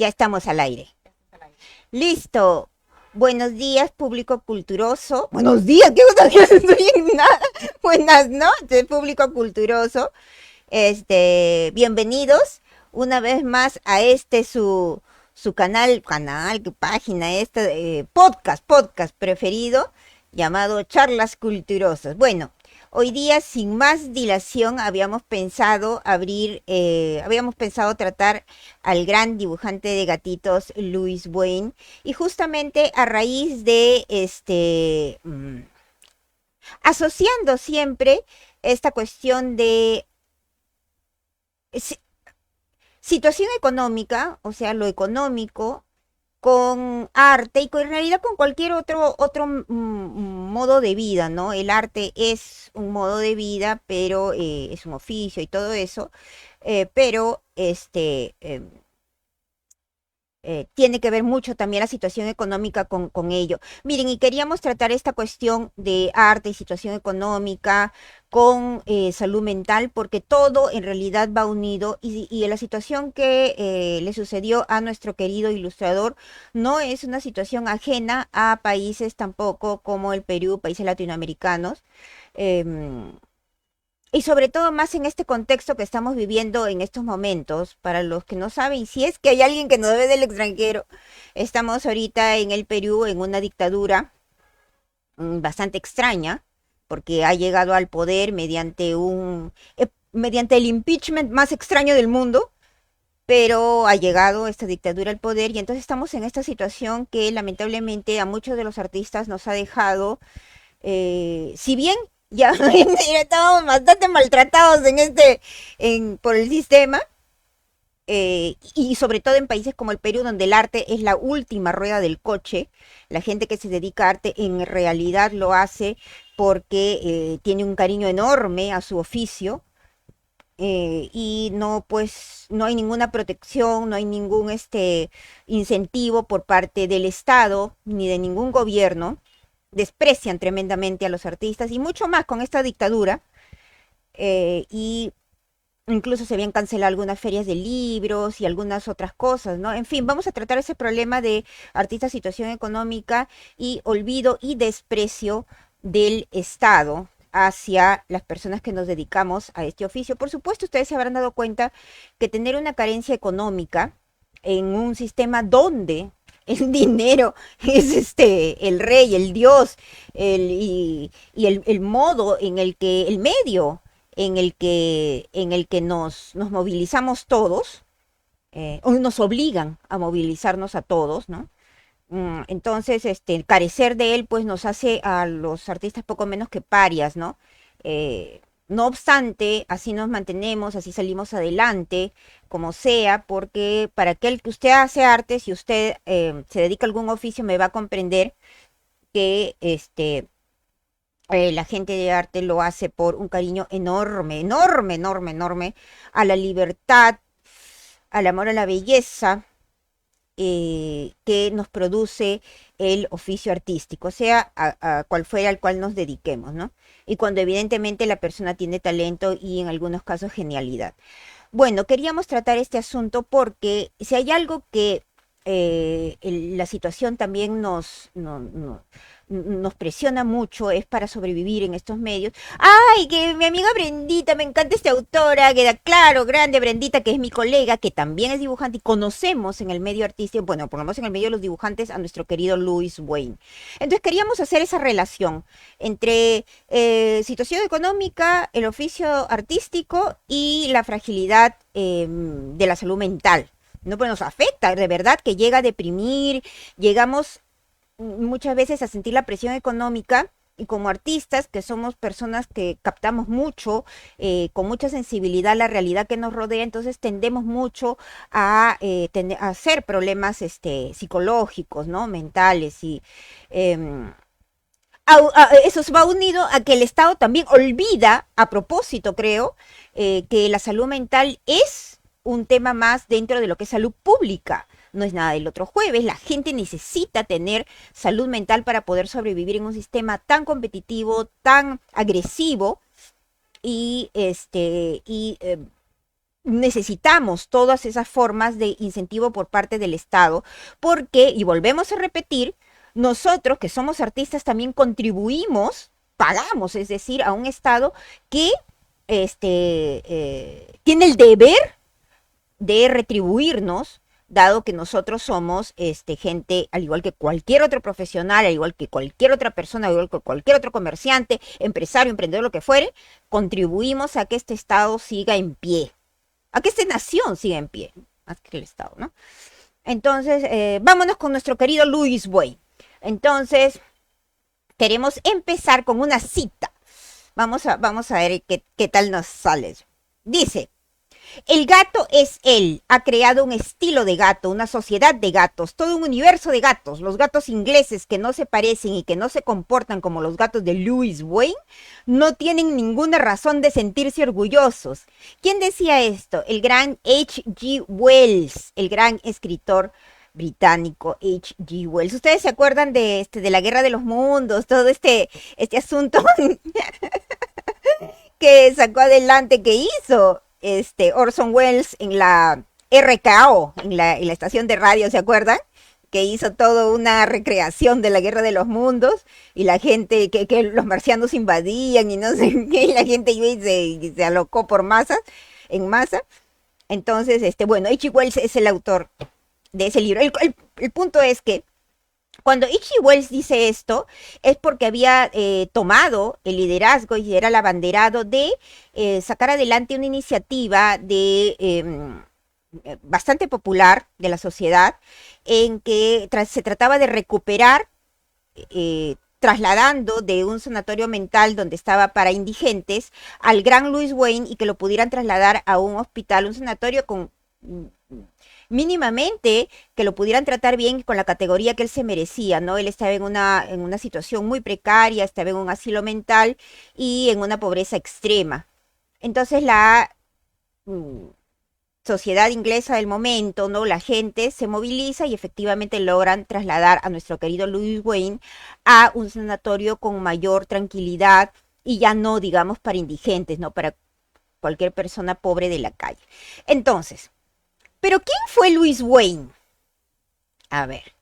Ya estamos al aire. Listo. Buenos días, público culturoso. Buenos días, ¿qué buenos días? Estoy en nada. Buenas noches, público culturoso. Bienvenidos una vez más a su canal, qué página podcast preferido llamado Charlas Culturosas. Bueno, hoy día sin más dilación habíamos pensado tratar al gran dibujante de gatitos Louis Wayne y justamente a raíz de asociando siempre esta cuestión de si- situación económica, o sea, lo económico, con arte y en realidad con cualquier otro modo de vida, ¿no? El arte es un modo de vida, pero es un oficio y todo eso, pero tiene que ver mucho también la situación económica con ello. Miren, y queríamos tratar esta cuestión de arte y situación económica con salud mental, porque todo en realidad va unido y la situación que le sucedió a nuestro querido ilustrador no es una situación ajena a países tampoco como el Perú, países latinoamericanos. em, y sobre todo más en este contexto que estamos viviendo en estos momentos, para los que no saben, si es que hay alguien que nos ve del extranjero, estamos ahorita en el Perú en una dictadura bastante extraña, porque ha llegado al poder mediante el impeachment más extraño del mundo, pero ha llegado esta dictadura al poder y entonces estamos en esta situación que lamentablemente a muchos de los artistas nos ha dejado si bien ya estábamos bastante maltratados por el sistema, y sobre todo en países como el Perú, donde el arte es la última rueda del coche, la gente que se dedica a arte en realidad lo hace porque tiene un cariño enorme a su oficio. Y no, pues, no hay ninguna protección, no hay ningún incentivo por parte del Estado ni de ningún gobierno, desprecian tremendamente a los artistas y mucho más con esta dictadura. Y incluso se habían cancelado algunas ferias de libros y algunas otras cosas, ¿no? En fin, vamos a tratar ese problema de artistas, situación económica y olvido y desprecio del Estado hacia las personas que nos dedicamos a este oficio. Por supuesto, ustedes se habrán dado cuenta que tener una carencia económica en un sistema donde el dinero es el rey, el dios, el modo en el que, el medio en el que nos movilizamos todos, o nos obligan a movilizarnos a todos, ¿no? Entonces, carecer de él, pues nos hace a los artistas poco menos que parias, ¿no? No obstante, así nos mantenemos, así salimos adelante, como sea, porque para aquel que usted hace arte, si usted se dedica a algún oficio, me va a comprender que la gente de arte lo hace por un cariño enorme, enorme, enorme, enorme a la libertad, al amor a la belleza, que nos produce el oficio artístico, sea a cual fuera al cual nos dediquemos, ¿no? Y cuando evidentemente la persona tiene talento y en algunos casos genialidad. Bueno, queríamos tratar este asunto porque si hay algo que la situación también nos presiona mucho, es para sobrevivir en estos medios. Ay, que mi amiga Brendita, me encanta esta autora, queda claro, grande Brendita, que es mi colega, que también es dibujante y conocemos en el medio artístico, bueno, por lo menos en el medio de los dibujantes, a nuestro querido Louis Wayne. Entonces queríamos hacer esa relación entre situación económica, el oficio artístico y la fragilidad de la salud mental. No, pues nos afecta, de verdad, que llega a deprimir, llegamos muchas veces a sentir la presión económica y como artistas, que somos personas que captamos mucho, con mucha sensibilidad a la realidad que nos rodea, entonces tendemos mucho a hacer problemas psicológicos, ¿no? Mentales y eh, eso se va unido a que el Estado también olvida, a propósito creo, que la salud mental es un tema más dentro de lo que es salud pública. No es nada del otro jueves. La gente necesita tener salud mental para poder sobrevivir en un sistema tan competitivo, tan agresivo y necesitamos todas esas formas de incentivo por parte del Estado, porque, y volvemos a repetir, nosotros que somos artistas también contribuimos, pagamos, es decir, a un Estado que tiene el deber de retribuirnos, dado que nosotros somos gente, al igual que cualquier otro profesional, al igual que cualquier otra persona, al igual que cualquier otro comerciante, empresario, emprendedor, lo que fuere, contribuimos a que este Estado siga en pie, a que esta nación siga en pie, más que el Estado, ¿no? Entonces, vámonos con nuestro querido Louis Wayne. Entonces, queremos empezar con una cita. Vamos a ver qué tal nos sale. Dice, el gato es él, ha creado un estilo de gato, una sociedad de gatos, todo un universo de gatos. Los gatos ingleses que no se parecen y que no se comportan como los gatos de Louis Wayne no tienen ninguna razón de sentirse orgullosos. ¿Quién decía esto? El gran H.G. Wells, el gran escritor británico H.G. Wells. ¿Ustedes se acuerdan de la Guerra de los Mundos, todo este asunto que sacó adelante, que hizo Orson Welles en la RKO, en la estación de radio, ¿se acuerdan? Que hizo toda una recreación de la Guerra de los Mundos y la gente, que los marcianos invadían y no sé qué, y la gente iba y se alocó por masas, en masa. Entonces, bueno, H.G. Wells es el autor de ese libro. El punto es que cuando H.G. Wells dice esto, es porque había tomado el liderazgo y era el abanderado de sacar adelante una iniciativa bastante popular de la sociedad, en que se trataba de recuperar, trasladando de un sanatorio mental donde estaba para indigentes al gran Louis Wayne, y que lo pudieran trasladar a un hospital, un sanatorio con mínimamente que lo pudieran tratar bien con la categoría que él se merecía, ¿no? Él estaba en una situación muy precaria, estaba en un asilo mental y en una pobreza extrema. Entonces la mm, sociedad inglesa del momento, ¿no? La gente se moviliza y efectivamente logran trasladar a nuestro querido Louis Wayne a un sanatorio con mayor tranquilidad y ya no, digamos, para indigentes, ¿no? Para cualquier persona pobre de la calle. Entonces, ¿pero quién fue Louis Wayne? A ver,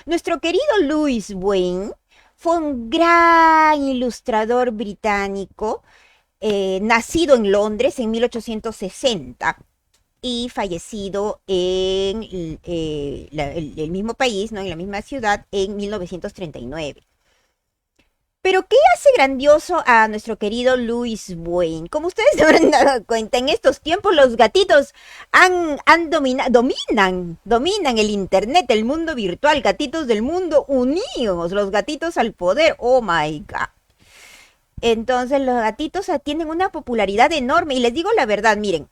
nuestro querido Louis Wayne fue un gran ilustrador británico, nacido en Londres en 1860 y fallecido en el mismo país, ¿no? En la misma ciudad, en 1939. Pero ¿qué hace grandioso a nuestro querido Louis Wayne? Como ustedes se habrán dado cuenta, en estos tiempos los gatitos dominan el internet, el mundo virtual, gatitos del mundo unidos, los gatitos al poder, oh my God. Entonces los gatitos tienen una popularidad enorme y les digo la verdad, miren,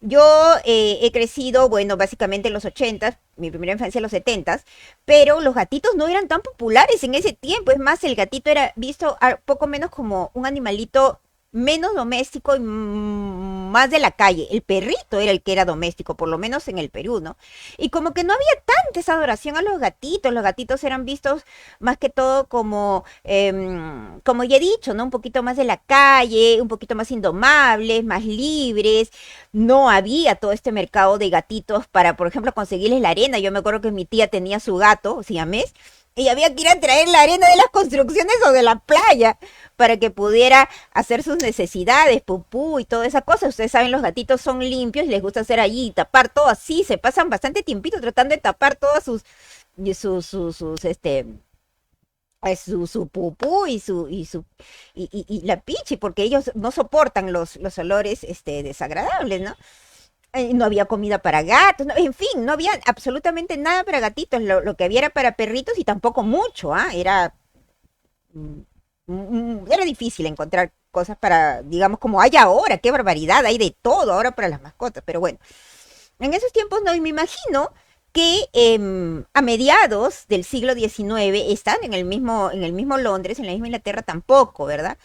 yo he crecido, bueno, básicamente en los 80s, mi primera infancia en los 70s, pero los gatitos no eran tan populares en ese tiempo. Es más, el gatito era visto poco menos como un animalito menos doméstico y más de la calle. El perrito era el que era doméstico, por lo menos en el Perú, ¿no? Y como que no había tanta esa adoración a los gatitos eran vistos más que todo como ya he dicho, ¿no? Un poquito más de la calle, un poquito más indomables, más libres. No había todo este mercado de gatitos para, por ejemplo, conseguirles la arena. Yo me acuerdo que mi tía tenía su gato, siamés, y había que ir a traer la arena de las construcciones o de la playa para que pudiera hacer sus necesidades, pupú y toda esa cosa. Ustedes saben, los gatitos son limpios y les gusta hacer allí, tapar todo así. Se pasan bastante tiempito tratando de tapar todas su pupú y la pichi, porque ellos no soportan los olores desagradables, ¿no? No había comida para gatos, no, en fin, no había absolutamente nada para gatitos. Lo que había era para perritos y tampoco mucho, ¿ah? Mm, era difícil encontrar cosas para, digamos, como hay ahora. Qué barbaridad, hay de todo ahora para las mascotas, pero bueno, en esos tiempos no, y me imagino que a mediados del siglo XIX están en el mismo Londres, en la misma Inglaterra tampoco, ¿verdad?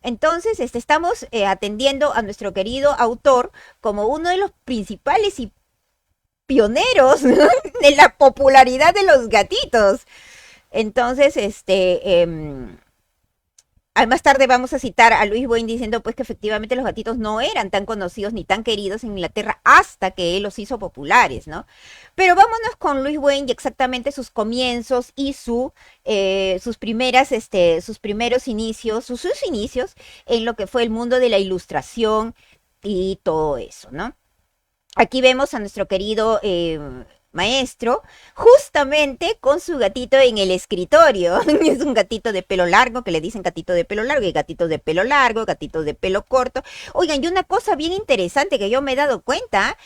Entonces, estamos atendiendo a nuestro querido autor como uno de los principales y pioneros de la popularidad de los gatitos. Entonces, Más tarde vamos a citar a Louis Wain diciendo pues que efectivamente los gatitos no eran tan conocidos ni tan queridos en Inglaterra hasta que él los hizo populares, ¿no? Pero vámonos con Louis Wain y exactamente sus comienzos y sus primeros inicios, sus inicios en lo que fue el mundo de la ilustración y todo eso, ¿no? Aquí vemos a nuestro querido maestro justamente con su gatito en el escritorio. Es un gatito de pelo largo, que le dicen gatito de pelo largo, y gatitos de pelo largo, gatitos de pelo corto. Oigan, y una cosa bien interesante que yo me he dado cuenta,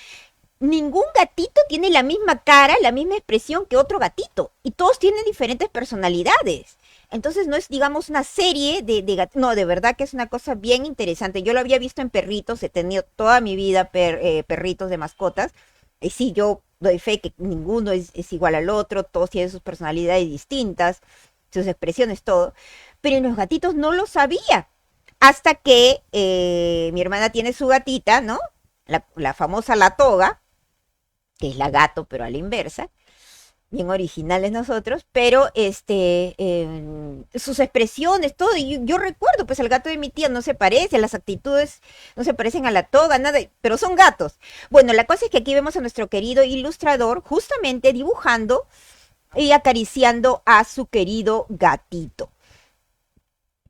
ningún gatito tiene la misma cara, la misma expresión que otro gatito, y todos tienen diferentes personalidades. Entonces no es, digamos, una serie de gatitos, no, de verdad que es una cosa bien interesante. Yo lo había visto en perritos, he tenido toda mi vida perritos de mascotas, y sí, yo doy fe que ninguno es igual al otro, todos tienen sus personalidades distintas, sus expresiones, todo. Pero en los gatitos no lo sabía. Hasta que mi hermana tiene su gatita, ¿no? La famosa La Toga, que es la gato, pero a la inversa, bien originales nosotros, pero sus expresiones, todo, y yo recuerdo, pues el gato de mi tía no se parece, las actitudes no se parecen a La Toga, nada, pero son gatos. Bueno, la cosa es que aquí vemos a nuestro querido ilustrador justamente dibujando y acariciando a su querido gatito.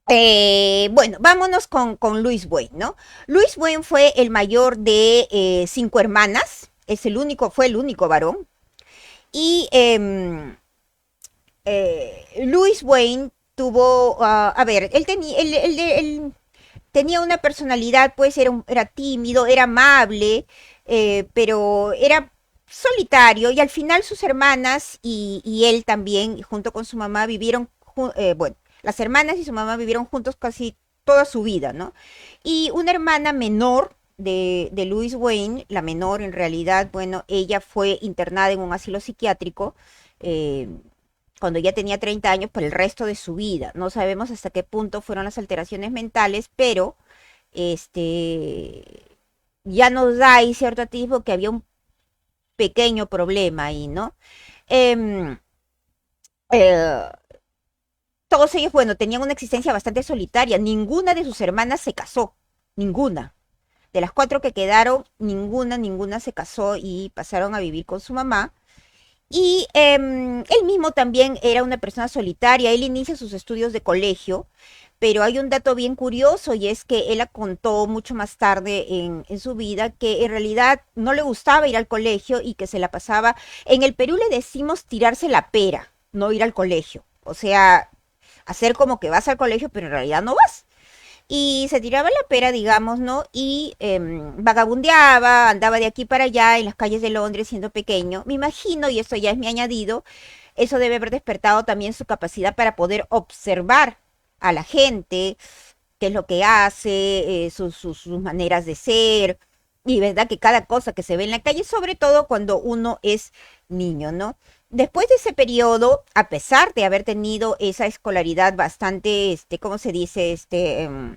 Bueno, vámonos con Louis Wayne, ¿no? Louis Wayne fue el mayor de 5 hermanas, fue el único varón, y Louis Wayne tuvo, a ver, él tenía una personalidad, pues era tímido, era amable, pero era solitario y al final sus hermanas y él también, junto con su mamá, bueno, las hermanas y su mamá vivieron juntos casi toda su vida, ¿no? Y una hermana menor de Louis Wayne, la menor en realidad, bueno, ella fue internada en un asilo psiquiátrico eh, cuando ya tenía 30 años por el resto de su vida. No sabemos hasta qué punto fueron las alteraciones mentales, pero este ya nos da ahí cierto atisbo que había un pequeño problema ahí, ¿no? Em, eh, todos ellos, bueno, tenían una existencia bastante solitaria. Ninguna de sus hermanas se casó, ninguna. De las 4 que quedaron, ninguna se casó y pasaron a vivir con su mamá. Y él mismo también era una persona solitaria, él inicia sus estudios de colegio, pero hay un dato bien curioso y es que él la contó mucho más tarde en su vida que en realidad no le gustaba ir al colegio y que se la pasaba, en el Perú le decimos tirarse la pera, no ir al colegio, o sea, hacer como que vas al colegio pero en realidad no vas y se tiraba la pera, digamos, ¿no? Y vagabundeaba, andaba de aquí para allá en las calles de Londres siendo pequeño. Me imagino, y esto ya es mi añadido, eso debe haber despertado también su capacidad para poder observar a la gente, qué es lo que hace, sus maneras de ser, y verdad que cada cosa que se ve en la calle, sobre todo cuando uno es niño, ¿no? Después de ese periodo, a pesar de haber tenido esa escolaridad bastante, ¿cómo se dice?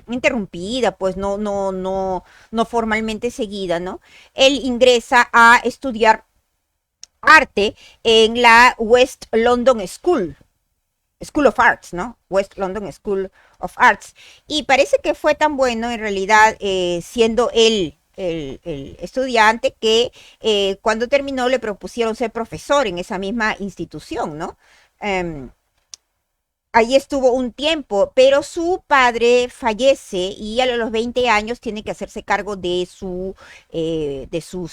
Interrumpida, pues no formalmente seguida, ¿no? Él ingresa a estudiar arte en la West London School of Arts, ¿no? West London School of Arts. Y parece que fue tan bueno en realidad siendo él el estudiante que cuando terminó le propusieron ser profesor en esa misma institución, ¿no? Um, Allí estuvo un tiempo, pero su padre fallece y a los 20 años tiene que hacerse cargo de sus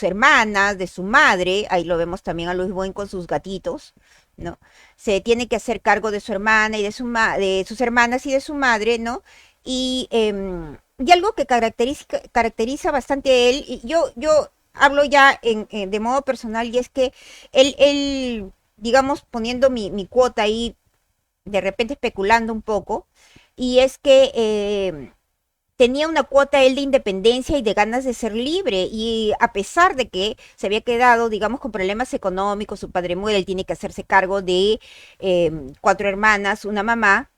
hermanas, de su madre. Ahí lo vemos también a Luis Buen con sus gatitos, ¿no? Se tiene que hacer cargo de su hermana y de sus hermanas y de su madre, ¿no? Y algo que caracteriza bastante a él, y yo hablo ya de modo personal, y es que él digamos, poniendo mi cuota ahí de repente especulando un poco, y es que tenía una cuota él de independencia y de ganas de ser libre, y a pesar de que se había quedado, digamos, con problemas económicos, su padre muere, él tiene que hacerse cargo de 4 hermanas, una mamá,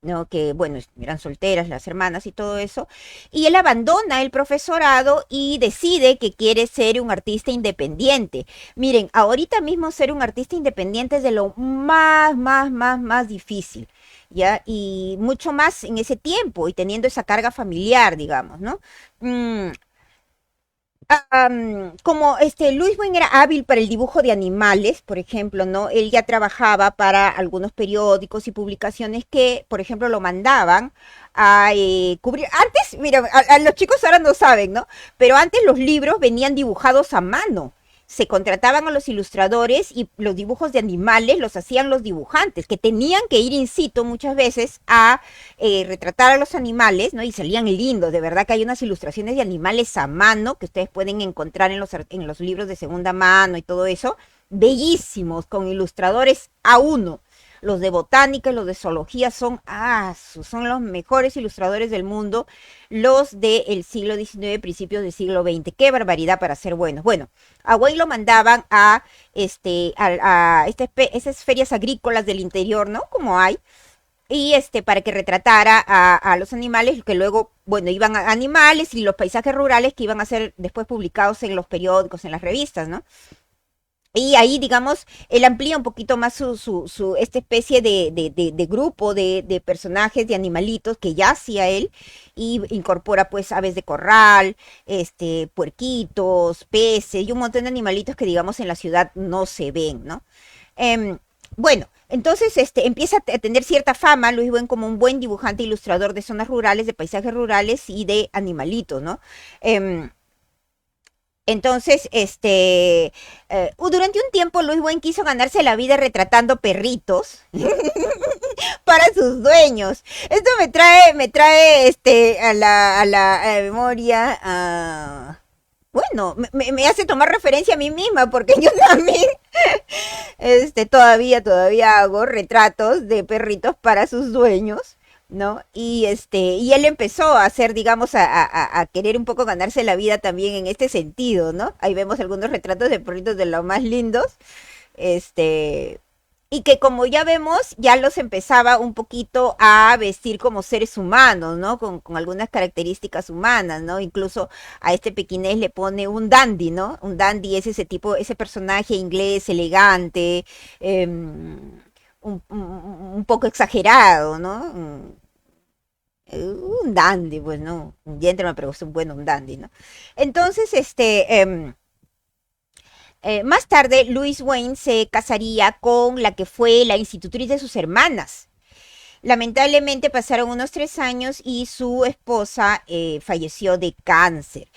¿no? Que, bueno, eran solteras las hermanas y todo eso. Y él abandona el profesorado y decide que quiere ser un artista independiente. Miren, ahorita mismo ser un artista independiente es de lo más difícil, ¿ya? Y mucho más en ese tiempo y teniendo esa carga familiar, digamos, ¿no? Mm, como Louis Wayne era hábil para el dibujo de animales, por ejemplo, ¿no? Él ya trabajaba para algunos periódicos y publicaciones que, por ejemplo, lo mandaban a cubrir. Antes, mira, a los chicos ahora no saben, ¿no? Pero antes los libros venían dibujados a mano. Se contrataban a los ilustradores y los dibujos de animales los hacían los dibujantes, que tenían que ir in situ muchas veces a retratar a los animales, ¿no? Y salían lindos, de verdad que hay unas ilustraciones de animales a mano que ustedes pueden encontrar en los libros de segunda mano y todo eso, bellísimos, con ilustradores a uno. Los de botánica y los de zoología son los mejores ilustradores del mundo, los del siglo XIX, principios del siglo XX. Qué barbaridad para ser buenos. Bueno, a Wayne lo mandaban a esas ferias agrícolas del interior, ¿no? Como hay, y para que retratara a los animales, que luego, bueno, iban a animales y los paisajes rurales que iban a ser después publicados en los periódicos, en las revistas, ¿no? Y ahí, digamos, él amplía un poquito más esta especie de grupo de personajes, de animalitos que ya hacía él, y incorpora pues aves de corral, puerquitos, peces y un montón de animalitos que digamos en la ciudad no se ven, ¿no? Em, bueno, entonces empieza a tener cierta fama Luis Buen como un buen dibujante e ilustrador de zonas rurales, de paisajes rurales y de animalitos, ¿no? Em, entonces, durante un tiempo Luis Wayne quiso ganarse la vida retratando perritos para sus dueños. Esto me trae, a la memoria, bueno, me hace tomar referencia a mí misma, porque yo también, todavía hago retratos de perritos para sus dueños, ¿no? Y él empezó a hacer, digamos, a querer un poco ganarse la vida también en este sentido, ¿no? Ahí vemos algunos retratos de perritos de los más lindos, este, y que como ya vemos, ya los empezaba un poquito a vestir como seres humanos, ¿no? Con algunas características humanas, ¿no? Incluso a este pequinés le pone un dandy, ¿no? Un dandy es ese tipo, ese personaje inglés elegante, un poco exagerado, ¿no? Un dandy, pues, ¿no? Un gentleman, pero es un bueno, un dandy, ¿no? Entonces, más tarde, Louis Wayne se casaría con la que fue la institutriz de sus hermanas. Lamentablemente pasaron unos 3 años y su esposa falleció de cáncer.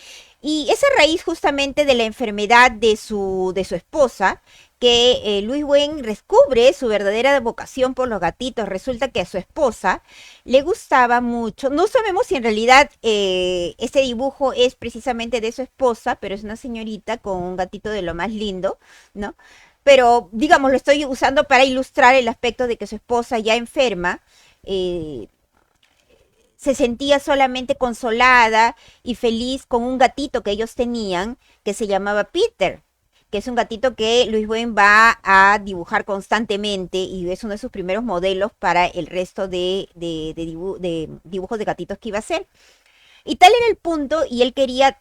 Y es a raíz justamente de la enfermedad de su esposa que Louis Wayne descubre su verdadera vocación por los gatitos. Resulta que a su esposa le gustaba mucho. No sabemos si en realidad este dibujo es precisamente de su esposa, pero es una señorita con un gatito de lo más lindo, ¿no? Pero, digamos, lo estoy usando para ilustrar el aspecto de que su esposa ya enferma eh, se sentía solamente consolada y feliz con un gatito que ellos tenían que se llamaba Peter, que es un gatito que Luis Buen va a dibujar constantemente y es uno de sus primeros modelos para el resto de dibujos de gatitos que iba a hacer. Y tal era el punto, y él quería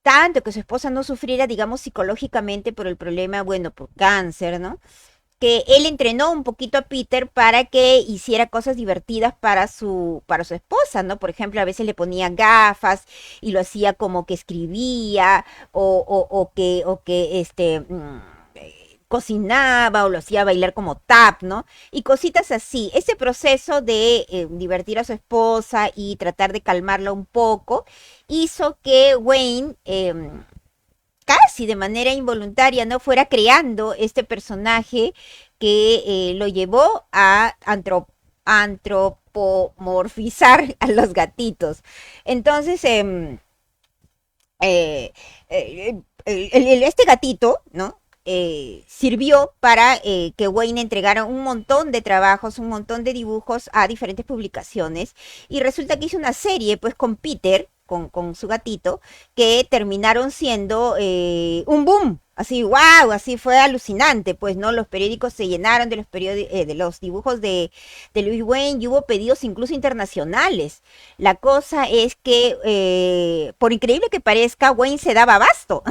tanto que su esposa no sufriera, digamos, psicológicamente por el problema, bueno, por cáncer, ¿no? Que él entrenó un poquito a Peter para que hiciera cosas divertidas para su esposa, ¿no? Por ejemplo, a veces le ponía gafas y lo hacía como que escribía o que cocinaba o lo hacía bailar como tap, ¿no? Y cositas así. Ese proceso de divertir a su esposa y tratar de calmarla un poco hizo que Wayne casi de manera involuntaria, ¿no? Fuera creando este personaje que lo llevó a antropomorfizar a los gatitos. Entonces, este gatito, ¿no? Sirvió para que Wayne entregara un montón de trabajos, un montón de dibujos a diferentes publicaciones y resulta que hizo una serie pues con Peter, con su gatito, que terminaron siendo un boom Así, wow, así fue alucinante, pues, ¿no? Los periódicos se llenaron de de los dibujos de Louis Wayne y hubo pedidos incluso internacionales. La cosa es que, por increíble que parezca, Wayne se daba abasto.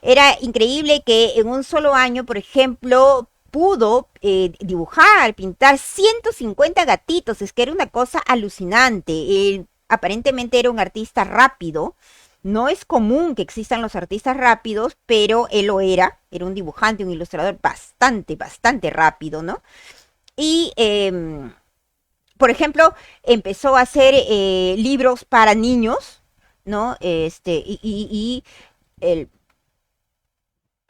Era increíble que en un solo año, por ejemplo, pudo dibujar, pintar 150 gatitos. Es que era una cosa alucinante. Él aparentemente era un artista rápido. No es común que existan los artistas rápidos, pero él lo era un dibujante, un ilustrador bastante, bastante rápido, ¿no? Y, por ejemplo, empezó a hacer libros para niños, ¿no? El,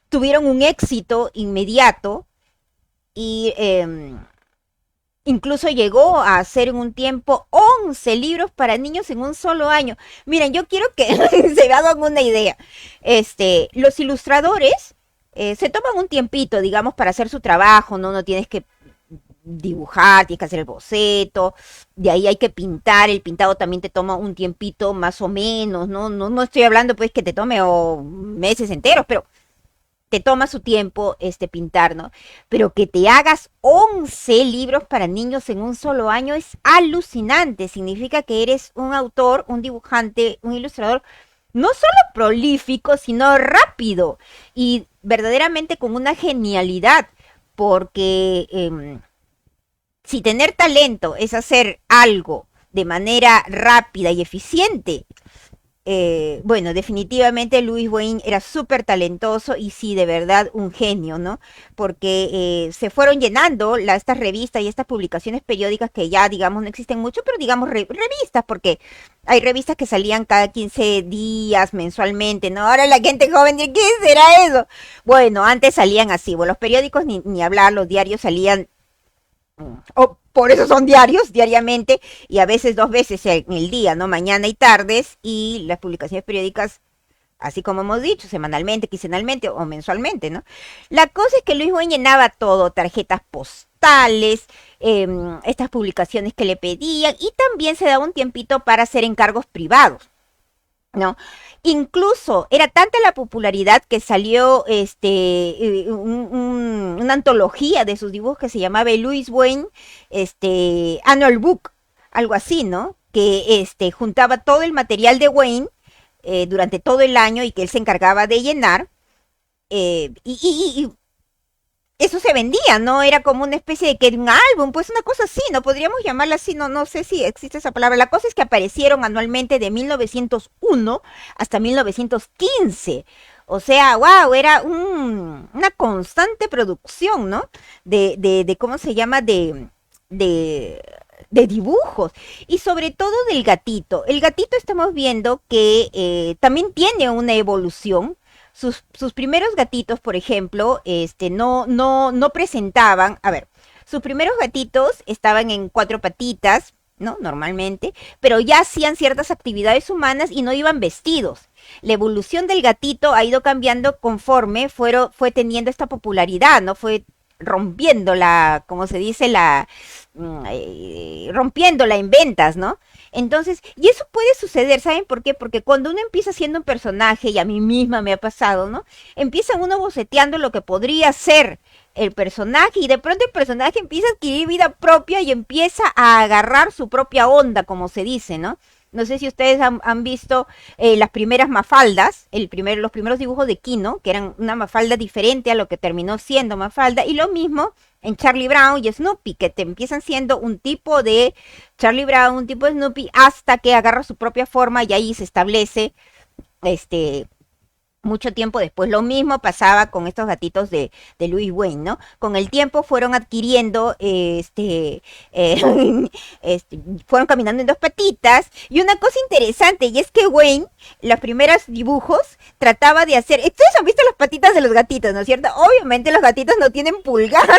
tuvieron un éxito inmediato y incluso llegó a hacer en un tiempo 11 libros para niños en un solo año. Miren, yo quiero que se hagan una idea. Los ilustradores se toman un tiempito, digamos, para hacer su trabajo, ¿no? No tienes que dibujar, tienes que hacer el boceto, de ahí hay que pintar, el pintado también te toma un tiempito más o menos, ¿no? No estoy hablando pues que te tome meses enteros, pero te toma su tiempo pintar, ¿no? Pero que te hagas 11 libros para niños en un solo año es alucinante. Significa que eres un autor, un dibujante, un ilustrador, no solo prolífico, sino rápido y verdaderamente con una genialidad, porque si tener talento es hacer algo de manera rápida y eficiente, bueno, definitivamente Louis Wayne era súper talentoso y sí, de verdad, un genio, ¿no? Porque se fueron llenando estas revistas y estas publicaciones periódicas que ya, digamos, no existen mucho, pero digamos revistas, porque hay revistas que salían cada 15 días, mensualmente, ¿no? Ahora la gente joven dice, ¿qué será eso? Bueno, antes salían así, bueno, los periódicos ni hablar, los diarios salían o por eso son diarios, diariamente, y a veces dos veces en el día, ¿no? Mañana y tardes, y las publicaciones periódicas, así como hemos dicho, semanalmente, quincenalmente o mensualmente, ¿no? La cosa es que Luis Buen llenaba todo, tarjetas postales, estas publicaciones que le pedían, y también se daba un tiempito para hacer encargos privados. ¿No? Incluso era tanta la popularidad que salió una antología de sus dibujos que se llamaba Louis Wayne Annual Book, algo así, ¿no? Que juntaba todo el material de Wayne durante todo el año y que él se encargaba de llenar. Y eso se vendía, ¿no? Era como una especie de que un álbum, pues una cosa así, ¿no? Podríamos llamarla así, no sé si existe esa palabra. La cosa es que aparecieron anualmente de 1901 hasta 1915. O sea, wow, era una constante producción, ¿no? De ¿cómo se llama? De, de dibujos y sobre todo del gatito. El gatito estamos viendo que también tiene una evolución. Sus primeros gatitos, por ejemplo, no presentaban, a ver, sus primeros gatitos estaban en cuatro patitas, ¿no? Normalmente, pero ya hacían ciertas actividades humanas y no iban vestidos. La evolución del gatito ha ido cambiando conforme fue teniendo esta popularidad, ¿no? Fue rompiendo como se dice, rompiéndola en ventas, ¿no? Entonces, y eso puede suceder, ¿saben por qué? Porque cuando uno empieza siendo un personaje, y a mí misma me ha pasado, ¿no? Empieza uno boceteando lo que podría ser el personaje y de pronto el personaje empieza a adquirir vida propia y empieza a agarrar su propia onda, como se dice, ¿no? No sé si ustedes han visto las primeras Mafaldas, los primeros dibujos de Kino, que eran una Mafalda diferente a lo que terminó siendo Mafalda, y lo mismo en Charlie Brown y Snoopy, que te empiezan siendo un tipo de Charlie Brown, un tipo de Snoopy, hasta que agarra su propia forma y ahí se establece mucho tiempo después. Lo mismo pasaba con estos gatitos de Louis Wayne, ¿no? Con el tiempo fueron adquiriendo, fueron caminando en dos patitas. Y una cosa interesante, y es que Wayne, los primeros dibujos, trataba de hacer... Ustedes han visto las patitas de los gatitos, ¿no es cierto? Obviamente los gatitos no tienen pulgar.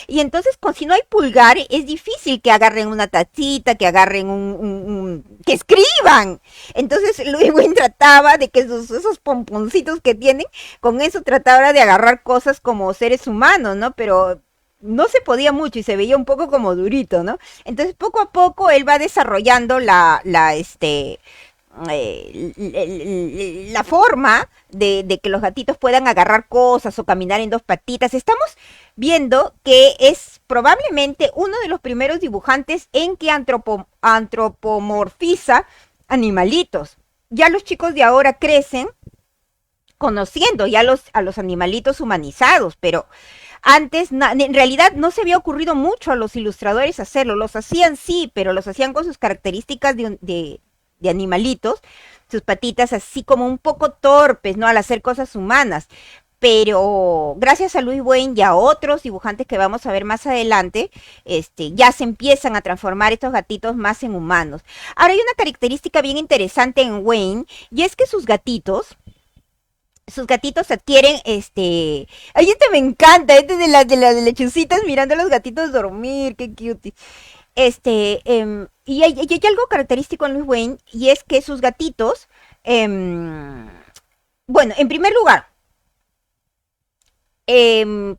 Y entonces, si no hay pulgar, es difícil que agarren una tacita, que agarren que escriban. Entonces, Louis Wayne trataba de que esos pomponcitos que tienen, con eso trataba de agarrar cosas como seres humanos, ¿no? Pero no se podía mucho y se veía un poco como durito, ¿no? Entonces, poco a poco, él va desarrollando la forma de que los gatitos puedan agarrar cosas o caminar en dos patitas. Estamos viendo que es probablemente uno de los primeros dibujantes en que antropomorfiza animalitos. Ya los chicos de ahora crecen conociendo ya a los animalitos humanizados, pero antes en realidad no se había ocurrido mucho a los ilustradores hacerlo, los hacían sí, pero los hacían con sus características de animalitos, sus patitas así como un poco torpes, ¿no? Al hacer cosas humanas. Pero gracias a Louis Wayne y a otros dibujantes que vamos a ver más adelante, ya se empiezan a transformar estos gatitos más en humanos. Ahora hay una característica bien interesante en Wayne, y es que sus gatitos adquieren, ay, me encanta, de las lechucitas mirando a los gatitos dormir, qué cute. Y hay algo característico en Louis Wayne, y es que sus gatitos, bueno, en primer lugar,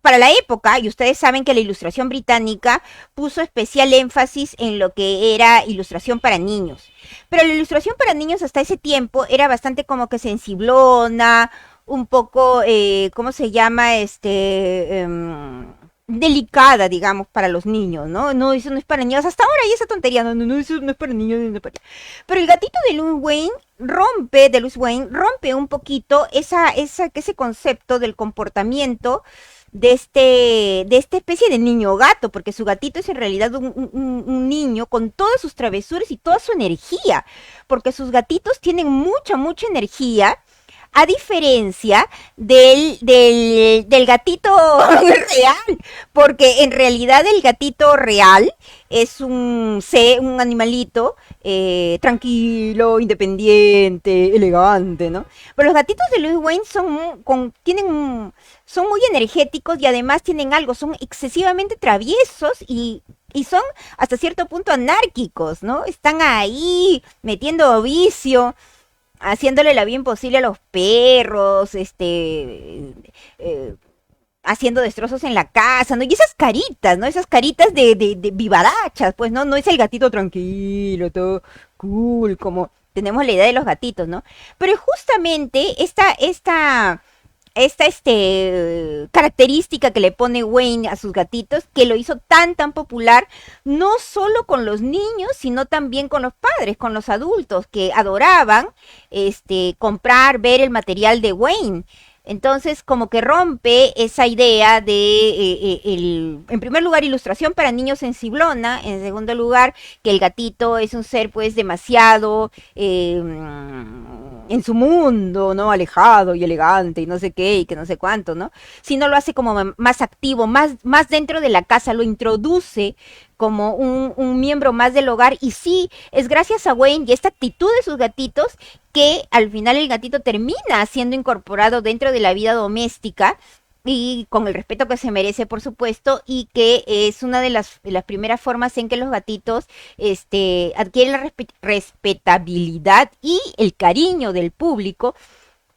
para la época, y ustedes saben que la ilustración británica puso especial énfasis en lo que era ilustración para niños. Pero la ilustración para niños hasta ese tiempo era bastante como que sensiblona, un poco, ¿cómo se llama? Delicada, digamos, para los niños, ¿no? No, eso no es para niños. Hasta ahora hay esa tontería, no, no, no, eso no es para niños. No es para... Pero el gatito de Louis Wayne rompe un poquito ese concepto del comportamiento de esta especie de niño gato, porque su gatito es en realidad un niño con todas sus travesuras y toda su energía, porque sus gatitos tienen mucha, mucha energía, a diferencia del gatito real, porque en realidad el gatito real es un animalito tranquilo, independiente, elegante, ¿no? Pero los gatitos de Louis Wayne son muy energéticos y además tienen algo, son excesivamente traviesos y son hasta cierto punto anárquicos, ¿no? Están ahí metiendo vicio, haciéndole la bien posible a los perros, haciendo destrozos en la casa, ¿no? Y esas caritas, ¿no? Esas caritas de vivarachas, pues, ¿no? No es el gatito tranquilo, todo cool, como tenemos la idea de los gatitos, ¿no? Pero justamente esta característica que le pone Wayne a sus gatitos, que lo hizo tan, tan popular, no solo con los niños, sino también con los padres, con los adultos, que adoraban comprar, ver el material de Wayne. Entonces, como que rompe esa idea de, en primer lugar, ilustración para niños sensiblona, en segundo lugar, que el gatito es un ser pues demasiado en su mundo, ¿no? Alejado y elegante y no sé qué y que no sé cuánto, ¿no? Sino lo hace como más activo, más dentro de la casa, lo introduce como un miembro más del hogar, y sí, es gracias a Wayne y esta actitud de sus gatitos que al final el gatito termina siendo incorporado dentro de la vida doméstica y con el respeto que se merece, por supuesto, y que es una de las primeras formas en que los gatitos adquieren la respetabilidad y el cariño del público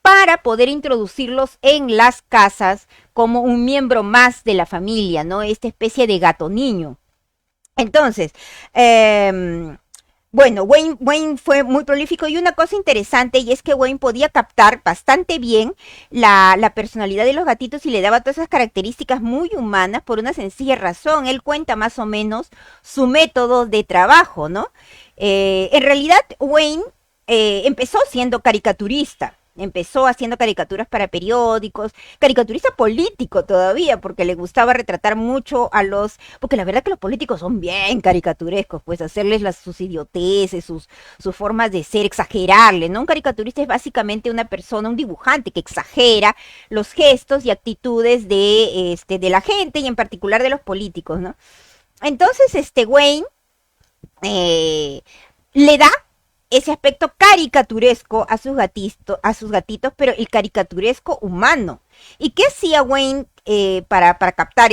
para poder introducirlos en las casas como un miembro más de la familia, ¿no? Esta especie de gato niño. Entonces, bueno, Wayne fue muy prolífico, y una cosa interesante y es que Wayne podía captar bastante bien la personalidad de los gatitos y le daba todas esas características muy humanas por una sencilla razón. Él cuenta más o menos su método de trabajo, ¿no? En realidad, Wayne empezó siendo caricaturista. Empezó haciendo caricaturas para periódicos, caricaturista político todavía, porque le gustaba retratar mucho porque la verdad que los políticos son bien caricaturescos, pues hacerles sus idioteces, sus formas de ser, exagerarle, ¿no? Un caricaturista es básicamente una persona, un dibujante que exagera los gestos y actitudes de la gente y en particular de los políticos, ¿no? Entonces, Wayne eh, le da ese aspecto caricaturesco a sus gatitos, pero el caricaturesco humano. ¿Y qué hacía Wayne para captar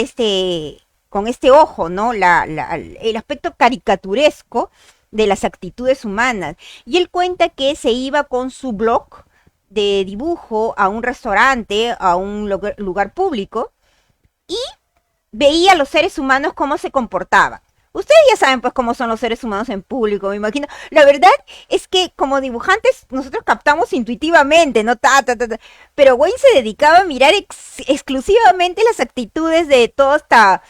con este ojo, ¿no? El aspecto caricaturesco de las actitudes humanas? Y él cuenta que se iba con su blog de dibujo a un restaurante, a un lugar público, y veía a los seres humanos cómo se comportaban. Ustedes ya saben pues cómo son los seres humanos en público, me imagino. La verdad es que como dibujantes nosotros captamos intuitivamente, ¿no? Pero Wayne se dedicaba a mirar exclusivamente las actitudes de toda esta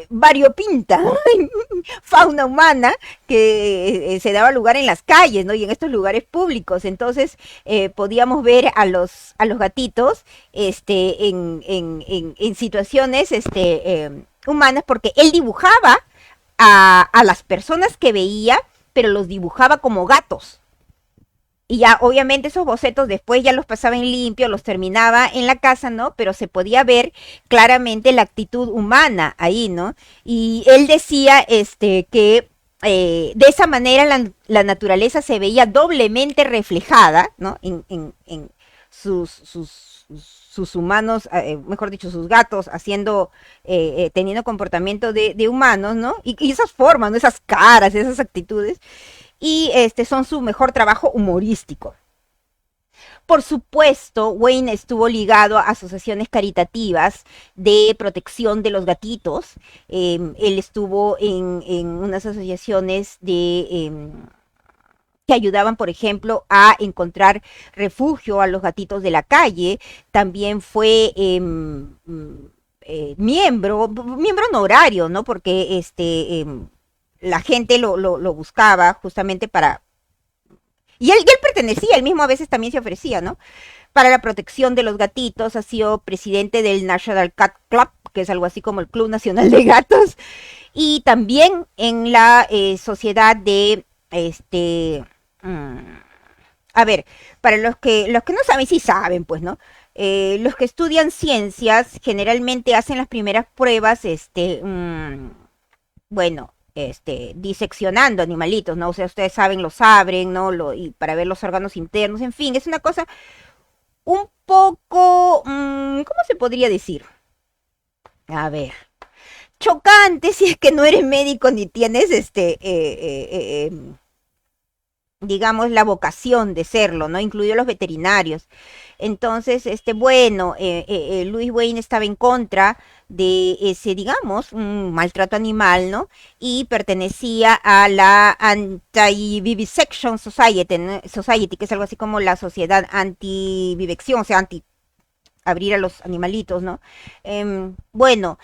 variopinta fauna humana que se daba lugar en las calles, ¿no? Y en estos lugares públicos. Entonces podíamos ver a los gatitos en situaciones humanas porque él dibujaba a las personas que veía, pero los dibujaba como gatos. Y ya, obviamente, esos bocetos después ya los pasaba en limpio, los terminaba en la casa, ¿no? Pero se podía ver claramente la actitud humana ahí, ¿no? Y él decía, que de esa manera la naturaleza se veía doblemente reflejada, ¿no? En sus humanos, mejor dicho, sus gatos haciendo, teniendo comportamiento de humanos, ¿no? Y esas formas, ¿no? Esas caras, esas actitudes y son su mejor trabajo humorístico. Por supuesto, Wayne estuvo ligado a asociaciones caritativas de protección de los gatitos. Él estuvo en unas asociaciones que ayudaban, por ejemplo, a encontrar refugio a los gatitos de la calle. También fue miembro honorario, ¿no? Porque la gente lo buscaba justamente para... Y él pertenecía, él mismo a veces también se ofrecía, ¿no? Para la protección de los gatitos, ha sido presidente del National Cat Club, que es algo así como el Club Nacional de Gatos, y también en la sociedad de, a ver, para los que no saben, sí saben, pues, ¿no? Los que estudian ciencias generalmente hacen las primeras pruebas, bueno, diseccionando animalitos, ¿no? O sea, ustedes saben, los abren, ¿no? Y para ver los órganos internos, en fin, es una cosa un poco, ¿cómo se podría decir? A ver, chocante si es que no eres médico ni tienes, digamos, la vocación de serlo, ¿no? Incluido los veterinarios. Entonces, bueno, Louis Wayne estaba en contra de ese, digamos, un maltrato animal, ¿no? Y pertenecía a la Anti-Vivisection Society, ¿no? Society, que es algo así como la sociedad anti-vivección, o sea, anti abrir a los animalitos, ¿no? Bueno,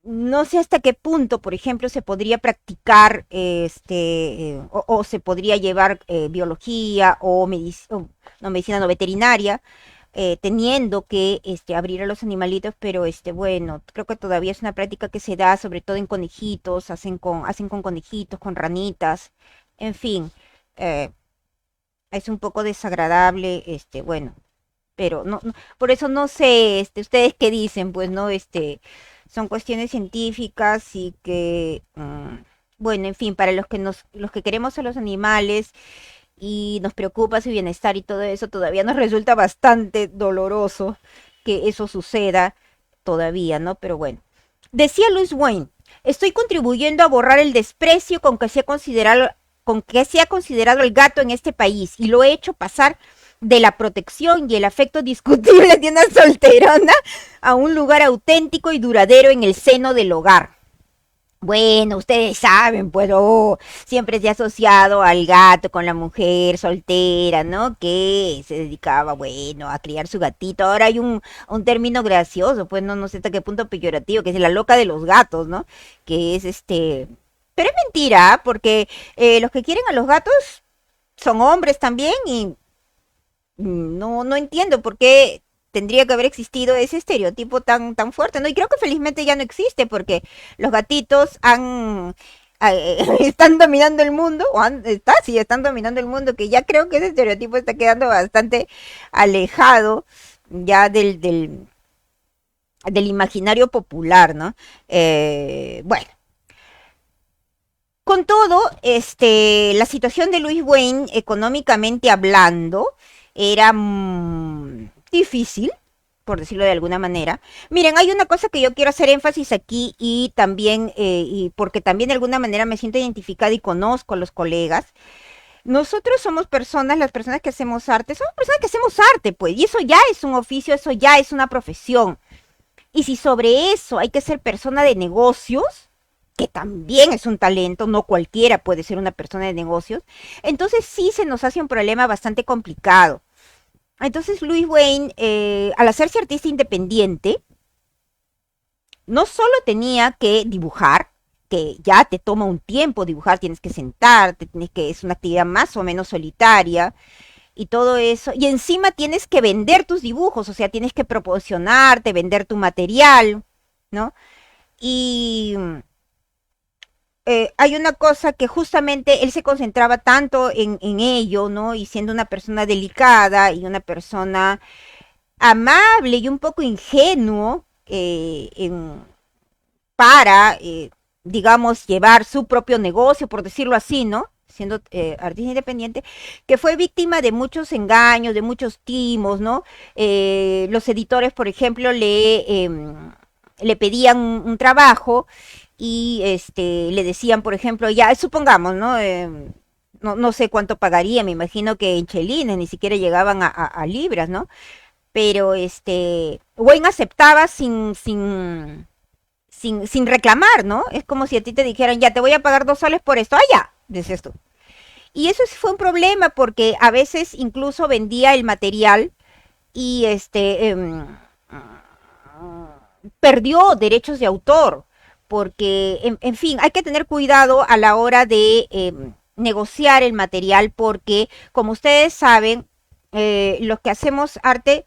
no sé hasta qué punto, por ejemplo, se podría practicar o se podría llevar biología o no medicina no veterinaria, teniendo que abrir a los animalitos, pero bueno, creo que todavía es una práctica que se da sobre todo en conejitos, hacen con conejitos, con ranitas, en fin, eh, es un poco desagradable, bueno, pero por eso no sé, ustedes qué dicen, pues, ¿no? Son cuestiones científicas y que, bueno, en fin, para los que queremos a los animales y nos preocupa su bienestar y todo eso, todavía nos resulta bastante doloroso que eso suceda todavía, ¿no? Pero bueno. Decía Louis Wayne, estoy contribuyendo a borrar el desprecio con que se ha considerado el gato en este país y lo he hecho pasar de la protección y el afecto discutible de una solterona a un lugar auténtico y duradero en el seno del hogar. Bueno, ustedes saben, pues, siempre se ha asociado al gato con la mujer soltera, ¿no? Que se dedicaba, bueno, a criar su gatito. Ahora hay un término gracioso, pues, no sé hasta qué punto peyorativo, que es la loca de los gatos, ¿no? Que es Pero es mentira, porque los que quieren a los gatos son hombres también y no entiendo por qué tendría que haber existido ese estereotipo tan fuerte, ¿no? Y creo que felizmente ya no existe porque los gatitos están dominando el mundo, sí, están dominando el mundo, que ya creo que ese estereotipo está quedando bastante alejado ya del imaginario popular, ¿no? Bueno, con todo, la situación de Louis Wayne, económicamente hablando, era difícil, por decirlo de alguna manera. Miren, hay una cosa que yo quiero hacer énfasis aquí y también, y porque también de alguna manera me siento identificada y conozco a los colegas. Nosotros somos personas, las personas que hacemos arte, somos personas que hacemos arte, pues, y eso ya es un oficio, eso ya es una profesión. Y si sobre eso hay que ser persona de negocios, que también es un talento, no cualquiera puede ser una persona de negocios, entonces sí se nos hace un problema bastante complicado. Entonces Louis Wayne, al hacerse artista independiente, no solo tenía que dibujar, que ya te toma un tiempo dibujar, tienes que sentarte, tienes que, es una actividad más o menos solitaria y todo eso, y encima tienes que vender tus dibujos, o sea, tienes que proporcionarte, vender tu material, ¿no? Y hay una cosa que justamente él se concentraba tanto en ello, ¿no? Y siendo una persona delicada y una persona amable y un poco ingenuo para, digamos, llevar su propio negocio, por decirlo así, ¿no? Siendo artista independiente, que fue víctima de muchos engaños, de muchos timos, ¿no? Los editores, por ejemplo, le pedían un trabajo y le decían, por ejemplo, ya, supongamos, ¿no? No sé cuánto pagaría, me imagino que en chelines ni siquiera llegaban a libras, ¿no? Pero Wayne aceptaba sin reclamar, ¿no? Es como si a ti te dijeran, ya te voy a pagar 2 soles por esto, ah, ya, dices tú. Y eso sí fue un problema porque a veces incluso vendía el material y perdió derechos de autor, porque, en fin, hay que tener cuidado a la hora de negociar el material, porque, como ustedes saben, los que hacemos arte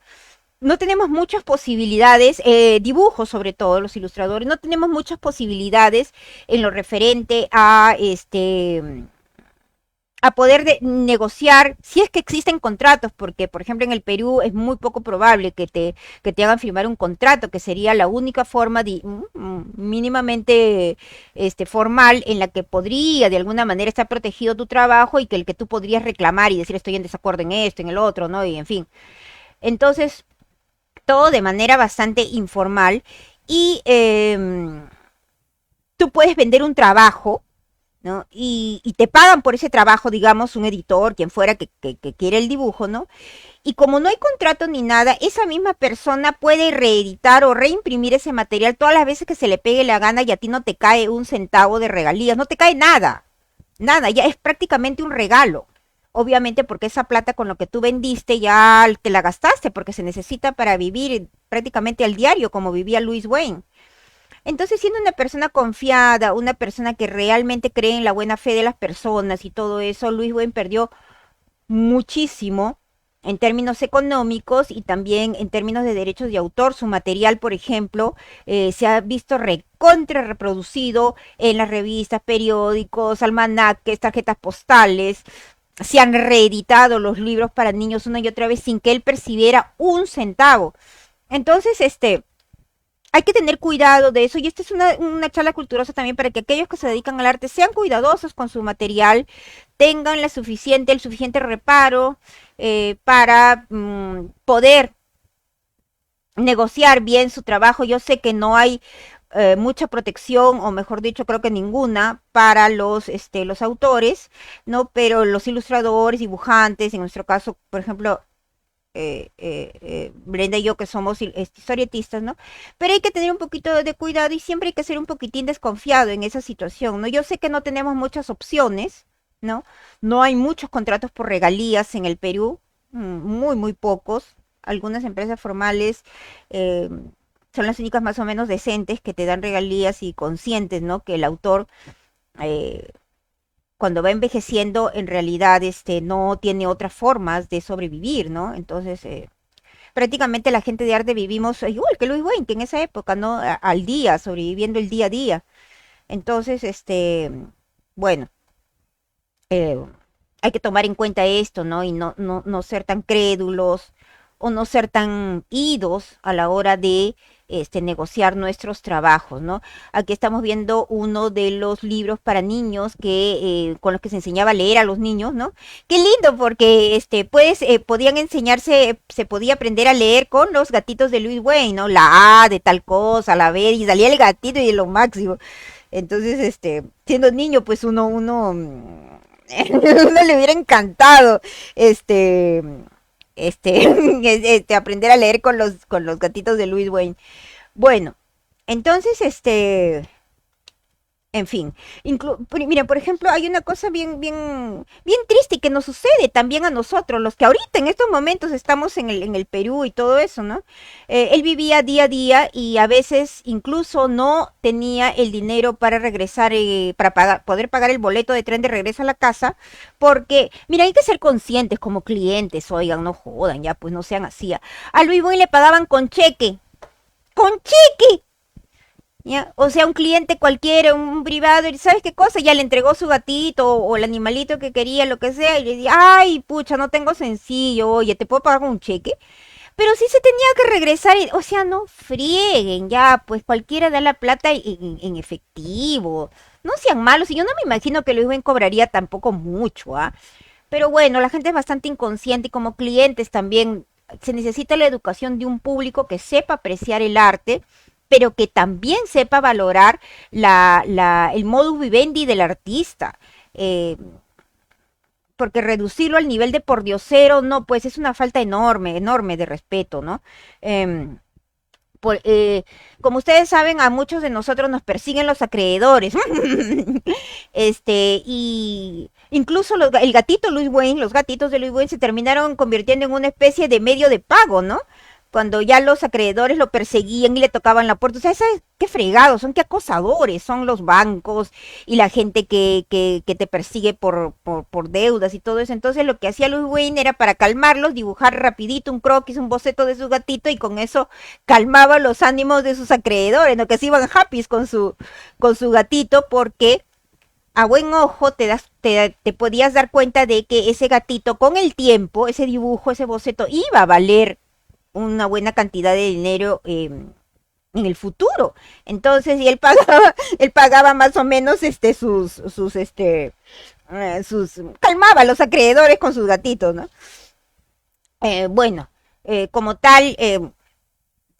no tenemos muchas posibilidades, dibujos sobre todo, los ilustradores, no tenemos muchas posibilidades en lo referente a poder negociar, si es que existen contratos, porque por ejemplo en el Perú es muy poco probable que te hagan firmar un contrato, que sería la única forma mínimamente formal en la que podría de alguna manera estar protegido tu trabajo y que el que tú podrías reclamar y decir estoy en desacuerdo en esto, en el otro, ¿no? Y en fin. Entonces, todo de manera bastante informal y tú puedes vender un trabajo, ¿no? Y te pagan por ese trabajo, digamos, un editor, quien fuera que quiere el dibujo, ¿no? Y como no hay contrato ni nada, esa misma persona puede reeditar o reimprimir ese material todas las veces que se le pegue la gana y a ti no te cae un centavo de regalías, no te cae nada, nada, ya es prácticamente un regalo. Obviamente porque esa plata con lo que tú vendiste ya te la gastaste, porque se necesita para vivir prácticamente al diario, como vivía Louis Wayne. Entonces, siendo una persona confiada, una persona que realmente cree en la buena fe de las personas y todo eso, Louis Wayne perdió muchísimo en términos económicos y también en términos de derechos de autor. Su material, por ejemplo, se ha visto recontra reproducido en las revistas, periódicos, almanaques, tarjetas postales. Se han reeditado los libros para niños una y otra vez sin que él percibiera un centavo. Entonces, hay que tener cuidado de eso y esta es una charla culturosa también para que aquellos que se dedican al arte sean cuidadosos con su material, tengan el suficiente reparo para poder negociar bien su trabajo. Yo sé que no hay mucha protección, o mejor dicho, creo que ninguna, para los autores, ¿no? Pero los ilustradores, dibujantes, en nuestro caso, por ejemplo, Brenda y yo que somos historietistas, ¿no? Pero hay que tener un poquito de cuidado y siempre hay que ser un poquitín desconfiado en esa situación, ¿no? Yo sé que no tenemos muchas opciones, ¿no? No hay muchos contratos por regalías en el Perú, muy, muy pocos. Algunas empresas formales eh, son las únicas más o menos decentes que te dan regalías y conscientes, ¿no? Que el autor eh, cuando va envejeciendo, en realidad no tiene otras formas de sobrevivir, ¿no? Entonces, prácticamente la gente de arte vivimos igual que Louis Wayne, que en esa época, ¿no? Al día, sobreviviendo el día a día. Entonces, bueno, eh, hay que tomar en cuenta esto, ¿no? Y no ser tan crédulos o no ser tan idos a la hora de negociar nuestros trabajos, ¿no? Aquí estamos viendo uno de los libros para niños con los que se enseñaba a leer a los niños, ¿no? Qué lindo, porque podían enseñarse, se podía aprender a leer con los gatitos de Louis Wayne, ¿no? La A de tal cosa, la B, y salía el gatito y lo máximo. Entonces, siendo niño, pues uno le hubiera encantado, aprender a leer con los gatitos de Louis Wayne. Bueno, entonces, en fin, mira, por ejemplo, hay una cosa bien triste que nos sucede también a nosotros, los que ahorita en estos momentos estamos en el Perú y todo eso, ¿no? Él vivía día a día y a veces incluso no tenía el dinero para regresar, para poder pagar el boleto de tren de regreso a la casa, porque, mira, hay que ser conscientes como clientes, oigan, no jodan, ya, pues no sean así. A Luis Boy le pagaban con cheque. ¿Ya? O sea, un cliente cualquiera, un privado, y ¿sabes qué cosa? Ya le entregó su gatito o el animalito que quería, lo que sea, y le dice, ay, pucha, no tengo sencillo, oye, ¿te puedo pagar con un cheque? Pero sí se tenía que regresar, o sea, no frieguen, ya, pues cualquiera da la plata en efectivo. No sean malos, y yo no me imagino que Luis Ben cobraría tampoco mucho, ¿ah? Pero bueno, la gente es bastante inconsciente y como clientes también se necesita la educación de un público que sepa apreciar el arte, pero que también sepa valorar el modus vivendi del artista. Eh, Porque reducirlo al nivel de pordiosero, no, pues es una falta enorme, enorme de respeto, ¿no? Em, por- eh, Como ustedes saben, a muchos de nosotros nos persiguen los acreedores. Y incluso el gatito Luis Wayne, los gatitos de Luis Wayne se terminaron convirtiendo en una especie de medio de pago, ¿no? Cuando ya los acreedores lo perseguían y le tocaban la puerta. O sea, ¿sabes qué fregados? Son qué acosadores, son los bancos y la gente que te persigue por deudas y todo eso. Entonces lo que hacía Luis Wayne era para calmarlos, dibujar rapidito un croquis, un boceto de su gatito y con eso calmaba los ánimos de sus acreedores, ¿no? Que se iban happy con su gatito porque a buen ojo te podías dar cuenta de que ese gatito con el tiempo, ese dibujo, ese boceto iba a valer una buena cantidad de dinero en el futuro. Entonces, y él pagaba, él pagaba más o menos calmaba a los acreedores con sus gatitos, ¿no? Bueno, como tal,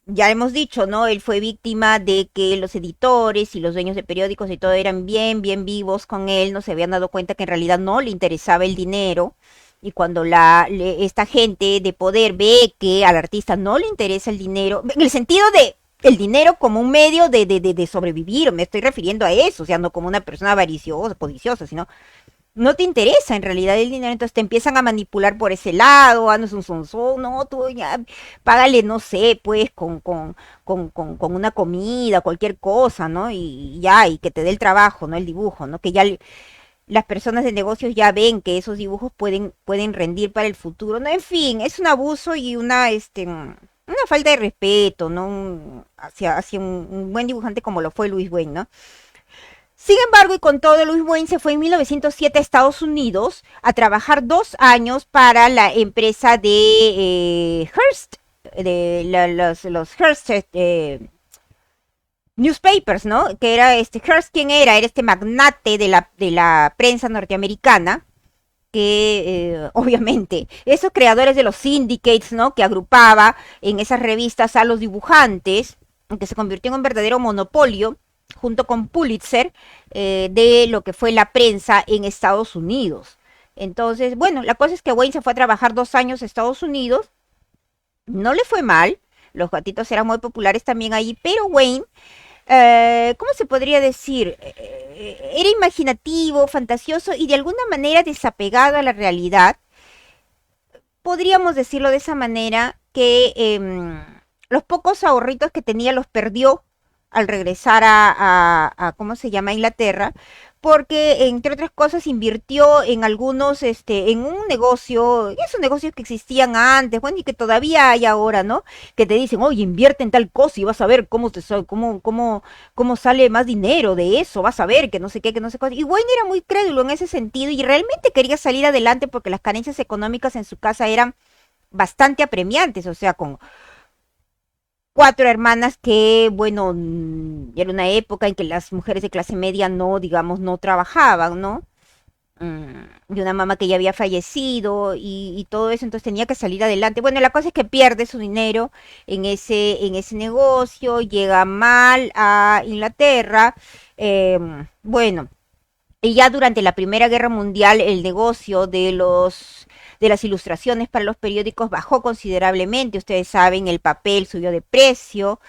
ya hemos dicho, ¿no? Él fue víctima de que los editores y los dueños de periódicos y todo eran bien vivos con él, no se habían dado cuenta que en realidad no le interesaba el dinero. Y cuando esta gente de poder ve que al artista no le interesa el dinero, en el sentido de el dinero como un medio de sobrevivir, me estoy refiriendo a eso, o sea, no como una persona avariciosa, codiciosa, sino no te interesa en realidad el dinero, entonces te empiezan a manipular por ese lado, ah, no es un sonso, no, tú ya, págale, no sé, pues, con una comida, cualquier cosa, ¿no? Y ya, y que te dé el trabajo, ¿no? El dibujo, ¿no? Que ya las personas de negocios ya ven que esos dibujos pueden rendir para el futuro, ¿no? En fin, es un abuso y una falta de respeto, ¿no? Hacia un buen dibujante como lo fue Luis Wayne, ¿no? Sin embargo, y con todo, Louis Wayne se fue en 1907 a Estados Unidos a trabajar 2 años para la empresa de Hearst, los Hearst Newspapers, ¿no? Que era Hearst, ¿quién era? Era este magnate de la prensa norteamericana, que obviamente esos creadores de los syndicates, ¿no? Que agrupaba en esas revistas a los dibujantes, que se convirtió en un verdadero monopolio junto con Pulitzer de lo que fue la prensa en Estados Unidos. Entonces, bueno, la cosa es que Wayne se fue a trabajar 2 años a Estados Unidos, no le fue mal, los gatitos eran muy populares también ahí, pero Wayne, ¿cómo se podría decir? Era imaginativo, fantasioso y de alguna manera desapegado a la realidad. Podríamos decirlo de esa manera que los pocos ahorritos que tenía los perdió al regresar ¿cómo se llama? Inglaterra, porque entre otras cosas invirtió en en un negocio, esos negocios que existían antes, bueno, y que todavía hay ahora, ¿no? Que te dicen, oye, invierte en tal cosa y vas a ver cómo sale más dinero de eso, vas a ver que no sé qué, que no sé qué. Y Wayne era muy crédulo en ese sentido y realmente quería salir adelante porque las carencias económicas en su casa eran bastante apremiantes, o sea, con 4 hermanas que, bueno, era una época en que las mujeres de clase media no, digamos, no trabajaban, ¿no? De una mamá que ya había fallecido y todo eso, entonces tenía que salir adelante. Bueno, la cosa es que pierde su dinero en ese negocio, llega mal a Inglaterra, bueno, y ya durante la Primera Guerra Mundial el negocio de las ilustraciones para los periódicos bajó considerablemente. Ustedes saben, el papel subió de precio.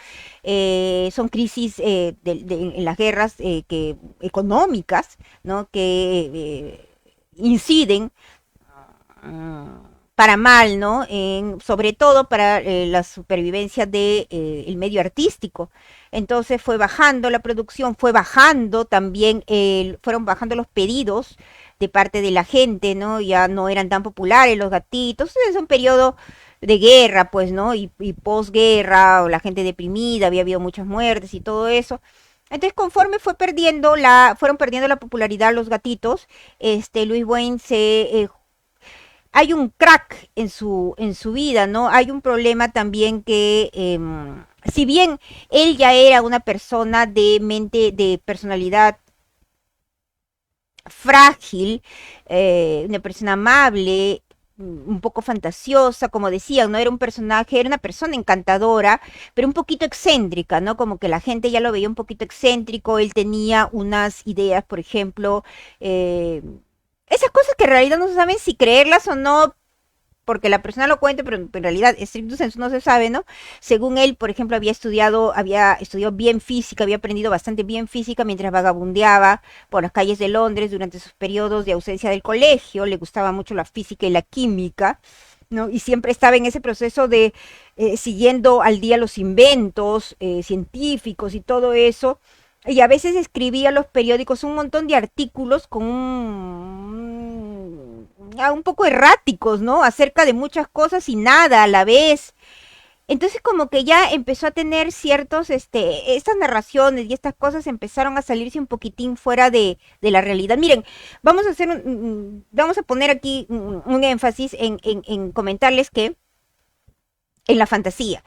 Son crisis en las guerras económicas, ¿no? Que inciden para mal, ¿no? Sobre todo para la supervivencia del el medio artístico. Entonces fue bajando la producción, fue bajando también, fueron bajando los pedidos de parte de la gente, ¿no? Ya no eran tan populares los gatitos. Es un periodo de guerra, pues, ¿no? Y posguerra, o la gente deprimida, había habido muchas muertes y todo eso. Entonces, conforme fueron perdiendo la popularidad los gatitos, Louis Wayne hay un crack en su vida, ¿no? Hay un problema también que, si bien él ya era una persona de mente, de personalidad frágil, una persona amable, un poco fantasiosa, como decía, no era un personaje, era una persona encantadora, pero un poquito excéntrica, ¿no? Como que la gente ya lo veía un poquito excéntrico, él tenía unas ideas, por ejemplo, esas cosas que en realidad no se saben si creerlas o no, porque la persona lo cuenta, pero en realidad, estricto sensu, no se sabe, ¿no? Según él, por ejemplo, había estudiado bien física, había aprendido bastante bien física mientras vagabundeaba por las calles de Londres durante sus periodos de ausencia del colegio, le gustaba mucho la física y la química, ¿no? Y siempre estaba en ese proceso de siguiendo al día los inventos científicos y todo eso. Y a veces escribía a los periódicos un montón de artículos con un poco erráticos, ¿no? Acerca de muchas cosas y nada a la vez. Entonces como que ya empezó a tener estas narraciones y estas cosas empezaron a salirse un poquitín fuera de la realidad. Miren, vamos a poner aquí un énfasis en comentarles que en la fantasía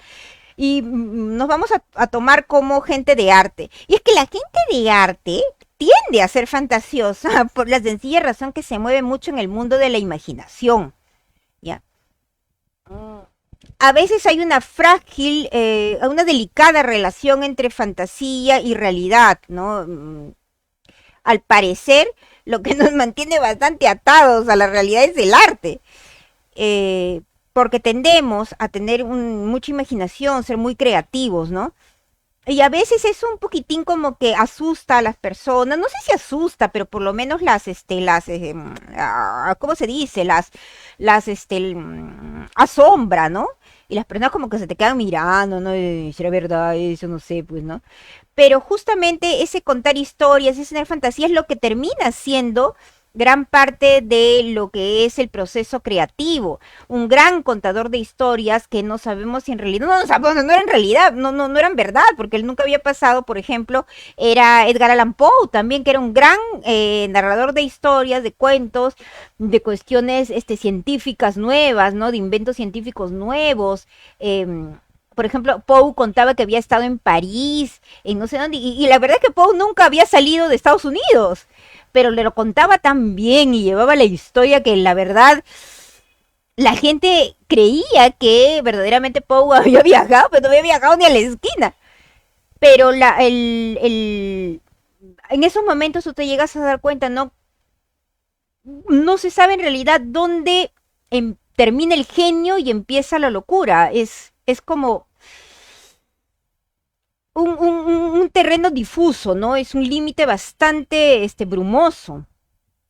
y nos vamos a tomar como gente de arte. Y es que la gente de arte tiende a ser fantasiosa por la sencilla razón que se mueve mucho en el mundo de la imaginación, ¿ya? A veces hay una frágil, una delicada relación entre fantasía y realidad, ¿no? Al parecer, lo que nos mantiene bastante atados a la realidad es el arte. Porque tendemos a tener mucha imaginación, ser muy creativos, ¿no? Y a veces es un poquitín como que asusta a las personas, no sé si asusta, pero por lo menos ¿cómo se dice? Asombra, ¿no? Y las personas como que se te quedan mirando, ¿no? ¿Será verdad eso? No sé, pues, ¿no? Pero justamente ese contar historias, ese tener fantasía es lo que termina siendo gran parte de lo que es el proceso creativo. Un gran contador de historias que no sabemos si en realidad, no sabemos, no eran realidad, no eran verdad, porque él nunca había pasado, por ejemplo, era Edgar Allan Poe también, que era un gran narrador de historias, de cuentos, de cuestiones científicas nuevas, ¿no? De inventos científicos nuevos. Por ejemplo, Poe contaba que había estado en París, en no sé dónde, y la verdad es que Poe nunca había salido de Estados Unidos, pero le lo contaba tan bien y llevaba la historia que la verdad la gente creía que verdaderamente Poe había viajado, pero no había viajado ni a la esquina. Pero en esos momentos tú te llegas a dar cuenta, no se sabe en realidad dónde termina el genio y empieza la locura. Es como un terreno difuso, ¿no? Es un límite bastante brumoso.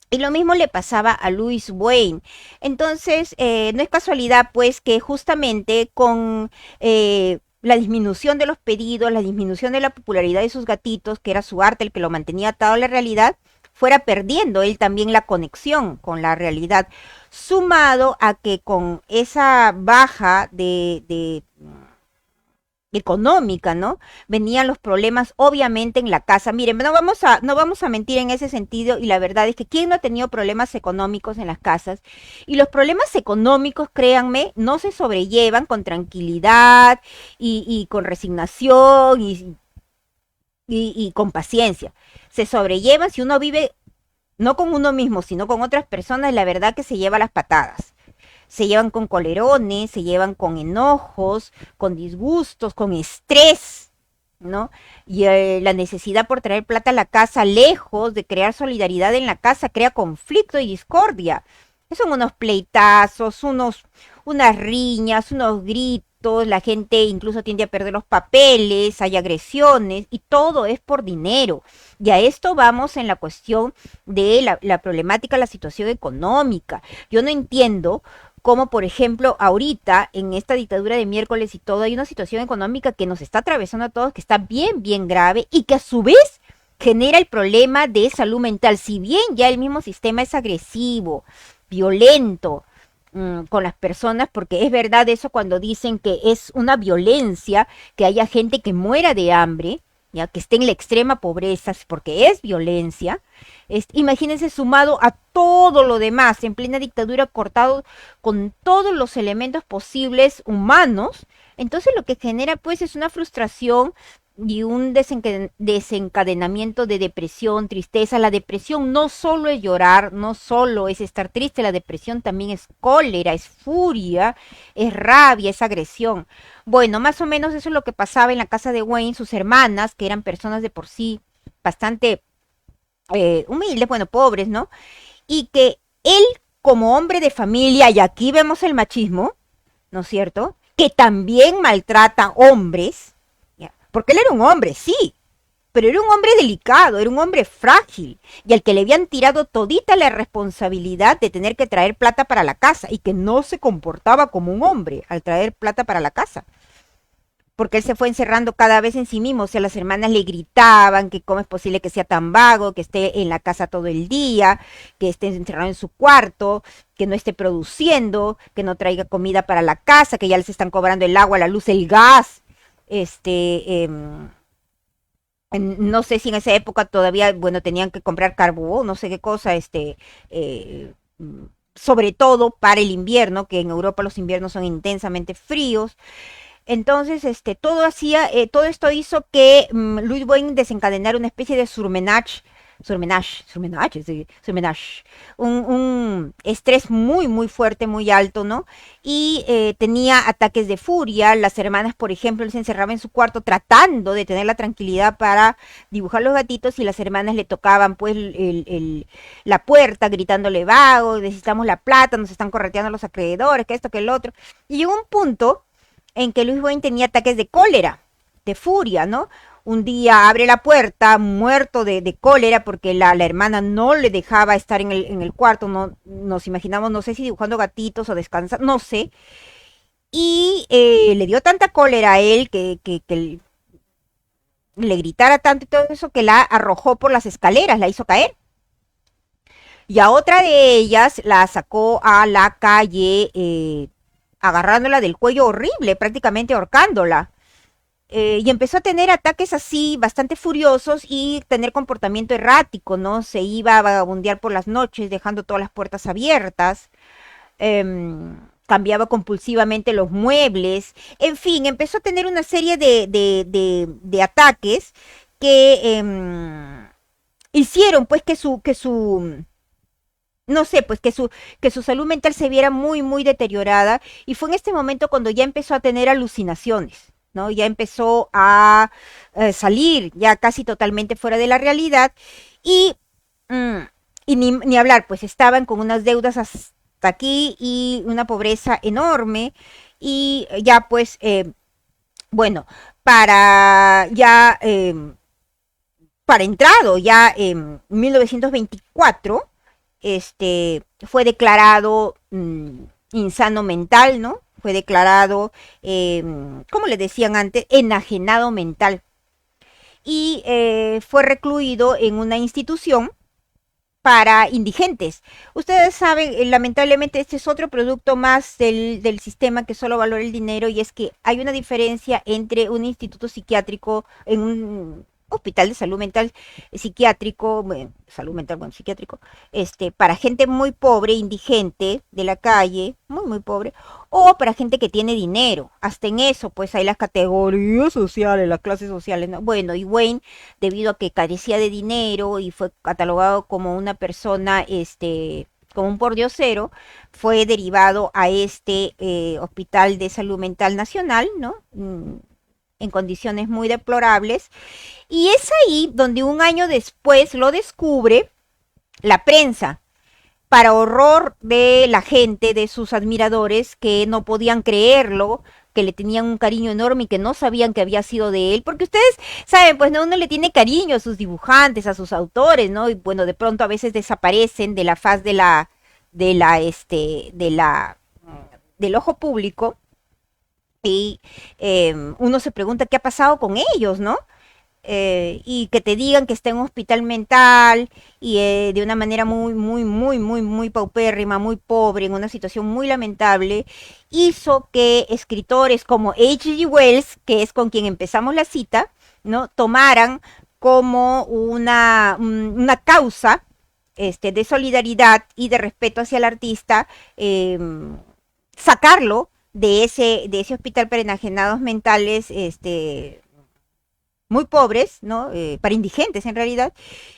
Y lo mismo le pasaba a Louis Wayne. Entonces, no es casualidad, pues, que justamente con la disminución de los pedidos, la disminución de la popularidad de sus gatitos, que era su arte el que lo mantenía atado a la realidad, fuera perdiendo él también la conexión con la realidad, sumado a que con esa baja de económica, ¿no? Venían los problemas obviamente en la casa. Miren, no vamos a mentir en ese sentido y la verdad es que quién no ha tenido problemas económicos en las casas y los problemas económicos, créanme, no se sobrellevan con tranquilidad y con resignación y con paciencia. Se sobrellevan si uno vive no con uno mismo, sino con otras personas, la verdad que se lleva las patadas. Se llevan con colerones, se llevan con enojos, con disgustos, con estrés, ¿no? Y la necesidad por traer plata a la casa, lejos de crear solidaridad en la casa, crea conflicto y discordia. Son unos pleitazos, unas riñas, unos gritos, la gente incluso tiende a perder los papeles, hay agresiones y todo es por dinero. Y a esto vamos en la cuestión de la problemática, la situación económica. Yo no entiendo cómo, por ejemplo, ahorita en esta dictadura de miércoles y todo, hay una situación económica que nos está atravesando a todos, que está bien, bien grave y que a su vez genera el problema de salud mental. Si bien ya el mismo sistema es agresivo, violento con las personas, porque es verdad eso cuando dicen que es una violencia, que haya gente que muera de hambre, ya que esté en la extrema pobreza, porque es violencia. Imagínense sumado a todo lo demás, en plena dictadura, cortado con todos los elementos posibles humanos. Entonces lo que genera pues es una frustración y un desencadenamiento de depresión, tristeza. La depresión no solo es llorar, no solo es estar triste, la depresión también es cólera, es furia, es rabia, es agresión. Bueno, más o menos eso es lo que pasaba en la casa de Wayne, sus hermanas, que eran personas de por sí bastante humildes, bueno, pobres, ¿no? Y que él, como hombre de familia, y aquí vemos el machismo, ¿no es cierto? Que también maltrata hombres, ¿ya? Porque él era un hombre, sí, pero era un hombre delicado, era un hombre frágil, y al que le habían tirado todita la responsabilidad de tener que traer plata para la casa, y que no se comportaba como un hombre al traer plata para la casa, porque él se fue encerrando cada vez en sí mismo. O sea, las hermanas le gritaban que cómo es posible que sea tan vago, que esté en la casa todo el día, que esté encerrado en su cuarto, que no esté produciendo, que no traiga comida para la casa, que ya les están cobrando el agua, la luz, el gas. No sé si en esa época todavía, bueno, tenían que comprar carbón, no sé qué cosa, eh, sobre todo para el invierno, que en Europa los inviernos son intensamente fríos. Entonces, todo esto hizo que Louis Wayne desencadenara una especie de surmenage, un estrés muy, muy fuerte, muy alto, ¿no? Y tenía ataques de furia. Las hermanas, por ejemplo, él se encerraba en su cuarto tratando de tener la tranquilidad para dibujar los gatitos y las hermanas le tocaban, pues, la puerta gritándole vago, necesitamos la plata, nos están correteando los acreedores, que esto, que el otro. Y llegó un punto en que Louis Wayne tenía ataques de cólera, de furia, ¿no? Un día abre la puerta, muerto de cólera, porque la hermana no le dejaba estar en el cuarto, no, nos imaginamos, no sé si dibujando gatitos o descansando, no sé. Y le dio tanta cólera a él que le gritara tanto y todo eso que la arrojó por las escaleras, la hizo caer. Y a otra de ellas la sacó a la calle agarrándola del cuello horrible, prácticamente ahorcándola. Y empezó a tener ataques así bastante furiosos y tener comportamiento errático, ¿no? Se iba a vagabundear por las noches dejando todas las puertas abiertas, cambiaba compulsivamente los muebles, en fin, empezó a tener una serie de ataques que hicieron pues no sé, pues que su salud mental se viera muy, muy deteriorada y fue en este momento cuando ya empezó a tener alucinaciones, ¿no? Ya empezó a salir ya casi totalmente fuera de la realidad y, mm, y ni hablar, pues estaban con unas deudas hasta aquí y una pobreza enorme y ya pues, bueno, para ya, para entrado ya en 1924 fue declarado insano mental, ¿no? Fue declarado, como le decían antes, enajenado mental. Y fue recluido en una institución para indigentes. Ustedes saben, lamentablemente este es otro producto más del sistema que solo valora el dinero y es que hay una diferencia entre un instituto psiquiátrico en un hospital de salud mental psiquiátrico, bueno, salud mental, bueno, psiquiátrico, para gente muy pobre, indigente, de la calle, muy, muy pobre, o para gente que tiene dinero. Hasta en eso, pues hay las categorías sociales, las clases sociales, ¿no? Bueno, y Wayne, debido a que carecía de dinero y fue catalogado como una persona, como un pordiosero, fue derivado a este Hospital de Salud Mental Nacional, ¿no? En condiciones muy deplorables. Y es ahí donde un año después lo descubre la prensa. para horror de la gente, de sus admiradores, que no podían creerlo, que le tenían un cariño enorme y que no sabían que había sido de él, porque ustedes saben, pues no, uno le tiene cariño a sus dibujantes, a sus autores, ¿no? Y bueno, de pronto a veces desaparecen de la faz de la, del ojo público y uno se pregunta qué ha pasado con ellos, ¿no? Y que te digan que está en un hospital mental y de una manera muy paupérrima, muy pobre, en una situación muy lamentable, hizo que escritores como H.G. Wells, que es con quien empezamos la cita, ¿no? Tomaran como una causa de solidaridad y de respeto hacia el artista, sacarlo de ese hospital para enajenados mentales, muy pobres, ¿no? Para indigentes en realidad,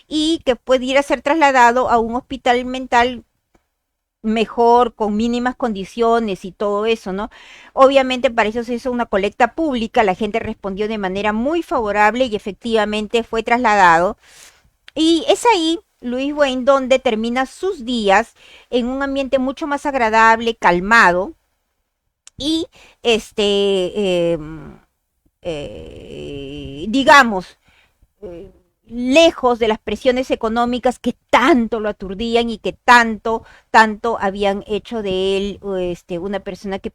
y que pudiera ser trasladado a un hospital mental mejor, con mínimas condiciones y todo eso, ¿no? Obviamente para eso se hizo una colecta pública, la gente respondió de manera muy favorable y efectivamente fue trasladado. Y es ahí, Luis Wayne, donde termina sus días en un ambiente mucho más agradable, calmado, y digamos, eh, lejos de las presiones económicas que tanto lo aturdían y que tanto habían hecho de él una persona que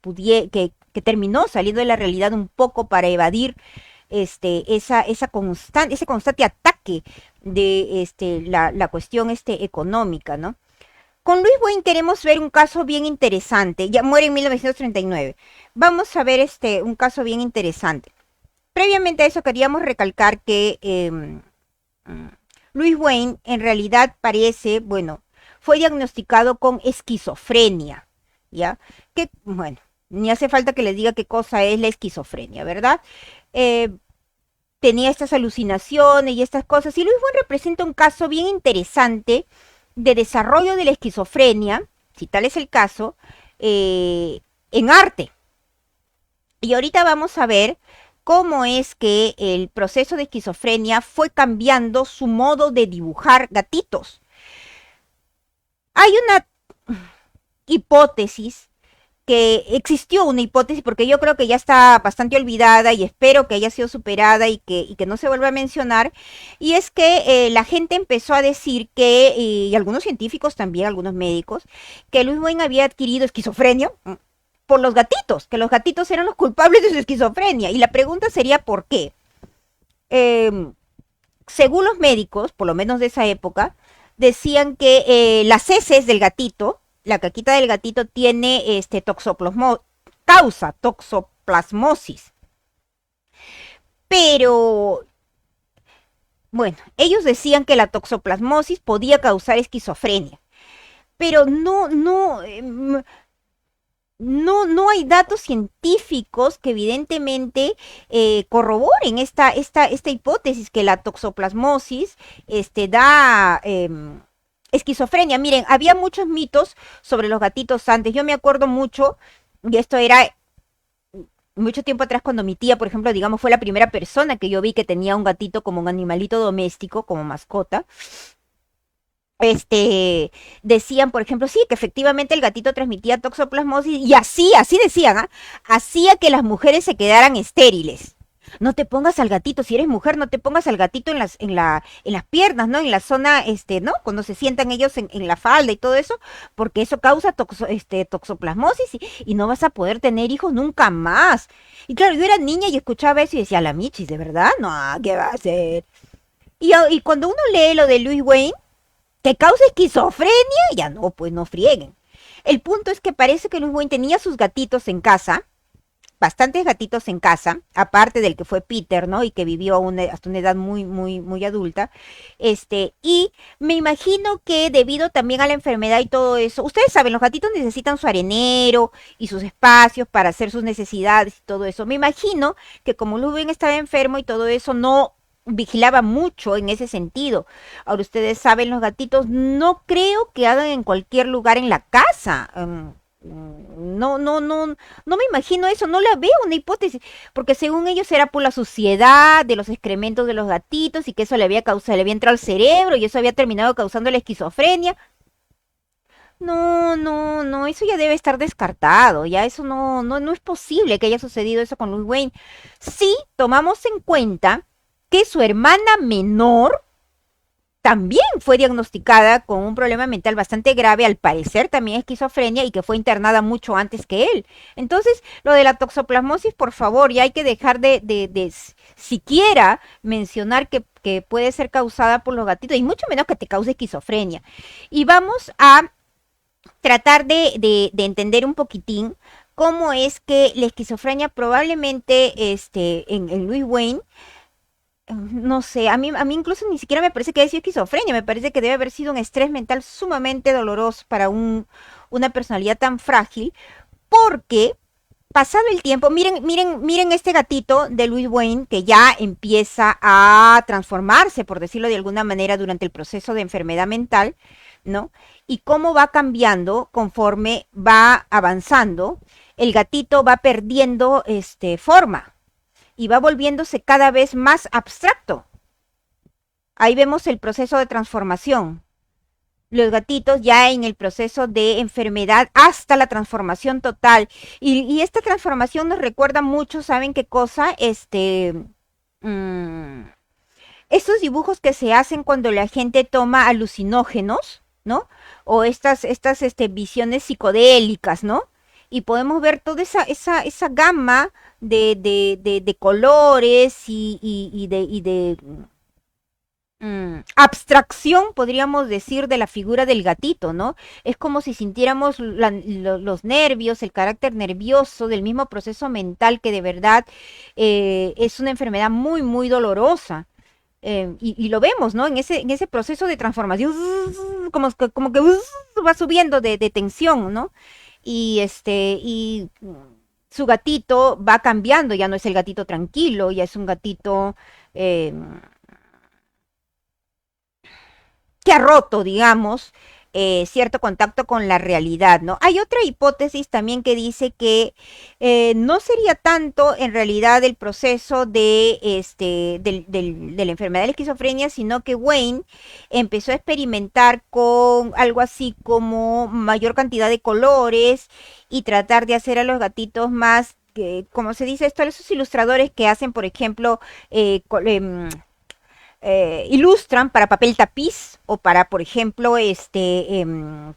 terminó saliendo de la realidad un poco para evadir ese constante ataque de la cuestión económica, ¿no? Con Luis Wayne queremos ver un caso bien interesante. Ya muere en 1939. Vamos a ver un caso bien interesante. Previamente a eso queríamos recalcar que Luis Wayne en realidad parece, bueno, fue diagnosticado con esquizofrenia, ¿ya? Que, bueno, ni hace falta que les diga qué cosa es la esquizofrenia, ¿verdad? Eh, Tenía estas alucinaciones y estas cosas, y Luis Wayne representa un caso bien interesante de desarrollo de la esquizofrenia, si tal es el caso, en arte. Y ahorita vamos a ver cómo es que el proceso de esquizofrenia fue cambiando su modo de dibujar gatitos. Hay una hipótesis, que existió una hipótesis, porque yo creo que ya está bastante olvidada y espero que haya sido superada y que no se vuelva a mencionar, y es que la gente empezó a decir que, y algunos científicos también, algunos médicos, que Luis Wayne había adquirido esquizofrenia por los gatitos, que los gatitos eran los culpables de su esquizofrenia. Y la pregunta sería ¿por qué? Eh, Según los médicos, por lo menos de esa época, decían que las heces del gatito, la caquita del gatito tiene causa toxoplasmosis. Pero, bueno, ellos decían que la toxoplasmosis podía causar esquizofrenia. Pero no hay datos científicos que evidentemente corroboren esta hipótesis que la toxoplasmosis da esquizofrenia. Miren, había muchos mitos sobre los gatitos antes. Yo me acuerdo mucho, y esto era mucho tiempo atrás cuando mi tía, por ejemplo, digamos, fue la primera persona que yo vi que tenía un gatito como un animalito doméstico, como mascota. Decían, por ejemplo, sí, que efectivamente el gatito transmitía toxoplasmosis y así decían, ¿ah? Hacía que las mujeres se quedaran estériles. No te pongas al gatito, si eres mujer, no te pongas al gatito en las piernas, ¿no? En la zona, ¿no? Cuando se sientan ellos en la falda y todo eso, porque eso causa toxoplasmosis y no vas a poder tener hijos nunca más. Y claro, yo era niña y escuchaba eso y decía, la Michis, ¿de verdad? No, ¿qué va a hacer? Y cuando uno lee lo de Louis Wayne, que causa esquizofrenia, ya no, pues no frieguen. El punto es que parece que Luis Wayne tenía sus gatitos en casa, bastantes gatitos en casa, aparte del que fue Peter, ¿no? Y que vivió hasta una edad muy adulta. Y me imagino que debido también a la enfermedad y todo eso, ustedes saben, los gatitos necesitan su arenero y sus espacios para hacer sus necesidades y todo eso. Me imagino que como Luis Wayne estaba enfermo y todo eso, no vigilaba mucho en ese sentido. Ahora ustedes saben, los gatitos no creo que hagan en cualquier lugar en la casa. No me imagino eso, no la veo una hipótesis, porque según ellos era por la suciedad de los excrementos de los gatitos y que eso le había causado, le había entrado al cerebro y eso había terminado causando la esquizofrenia. No, no, no, eso ya debe estar descartado, ya eso no es posible que haya sucedido eso con Louis Wayne. Si tomamos en cuenta que su hermana menor también fue diagnosticada con un problema mental bastante grave, al parecer también esquizofrenia, y que fue internada mucho antes que él. Entonces, lo de la toxoplasmosis, por favor, ya hay que dejar de siquiera mencionar que puede ser causada por los gatitos, y mucho menos que te cause esquizofrenia. Y vamos a tratar de entender un poquitín cómo es que la esquizofrenia probablemente en Louis Wayne, no sé, a mí incluso ni siquiera me parece que haya sido esquizofrenia, me parece que debe haber sido un estrés mental sumamente doloroso para una personalidad tan frágil, porque pasado el tiempo, miren este gatito de Louis Wayne que ya empieza a transformarse, por decirlo de alguna manera, durante el proceso de enfermedad mental, ¿no? Y cómo va cambiando conforme va avanzando. El gatito va perdiendo forma y va volviéndose cada vez más abstracto. Ahí vemos el proceso de transformación. Los gatitos ya en el proceso de enfermedad hasta la transformación total. Y esta transformación nos recuerda mucho, ¿saben qué cosa? Mmm, estos dibujos que se hacen cuando la gente toma alucinógenos, ¿no? O estas visiones psicodélicas, ¿no? Y podemos ver toda esa gama de colores y de abstracción, podríamos decir, de la figura del gatito, ¿no? Es como si sintiéramos los nervios, el carácter nervioso del mismo proceso mental, que de verdad es una enfermedad muy, muy dolorosa. Y lo vemos, ¿no? En ese proceso de transformación, como que va subiendo de tensión, ¿no? Y su gatito va cambiando, ya no es el gatito tranquilo, ya es un gatito eh, que ha roto, digamos, cierto contacto con la realidad, ¿no? Hay otra hipótesis también que dice que no sería tanto en realidad el proceso de la enfermedad de la esquizofrenia, sino que Wayne empezó a experimentar con algo así como mayor cantidad de colores y tratar de hacer a los gatitos más, como se dice esto, esos ilustradores que hacen, por ejemplo, ilustran para papel tapiz o para, por ejemplo,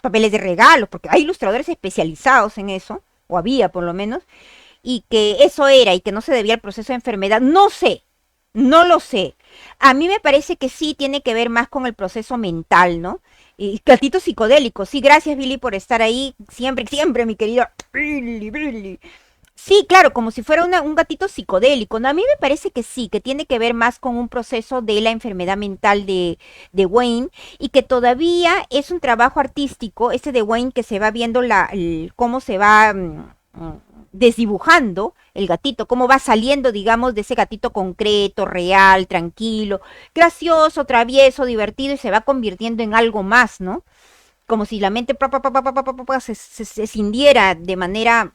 papeles de regalo, porque hay ilustradores especializados en eso, o había por lo menos, y que eso era y que no se debía al proceso de enfermedad. No sé, no lo sé. A mí me parece que sí tiene que ver más con el proceso mental, ¿no? Y gatito psicodélico. Sí, gracias Billy por estar ahí. Siempre, siempre, mi querido Billy, Billy. Sí, claro, como si fuera un gatito psicodélico, ¿no? A mí me parece que sí, que tiene que ver más con un proceso de la enfermedad mental de Wayne, y que todavía es un trabajo artístico, ese de Wayne, que se va viendo cómo se va desdibujando el gatito, cómo va saliendo, digamos, de ese gatito concreto, real, tranquilo, gracioso, travieso, divertido, y se va convirtiendo en algo más, ¿no? Como si la mente se escindiera de manera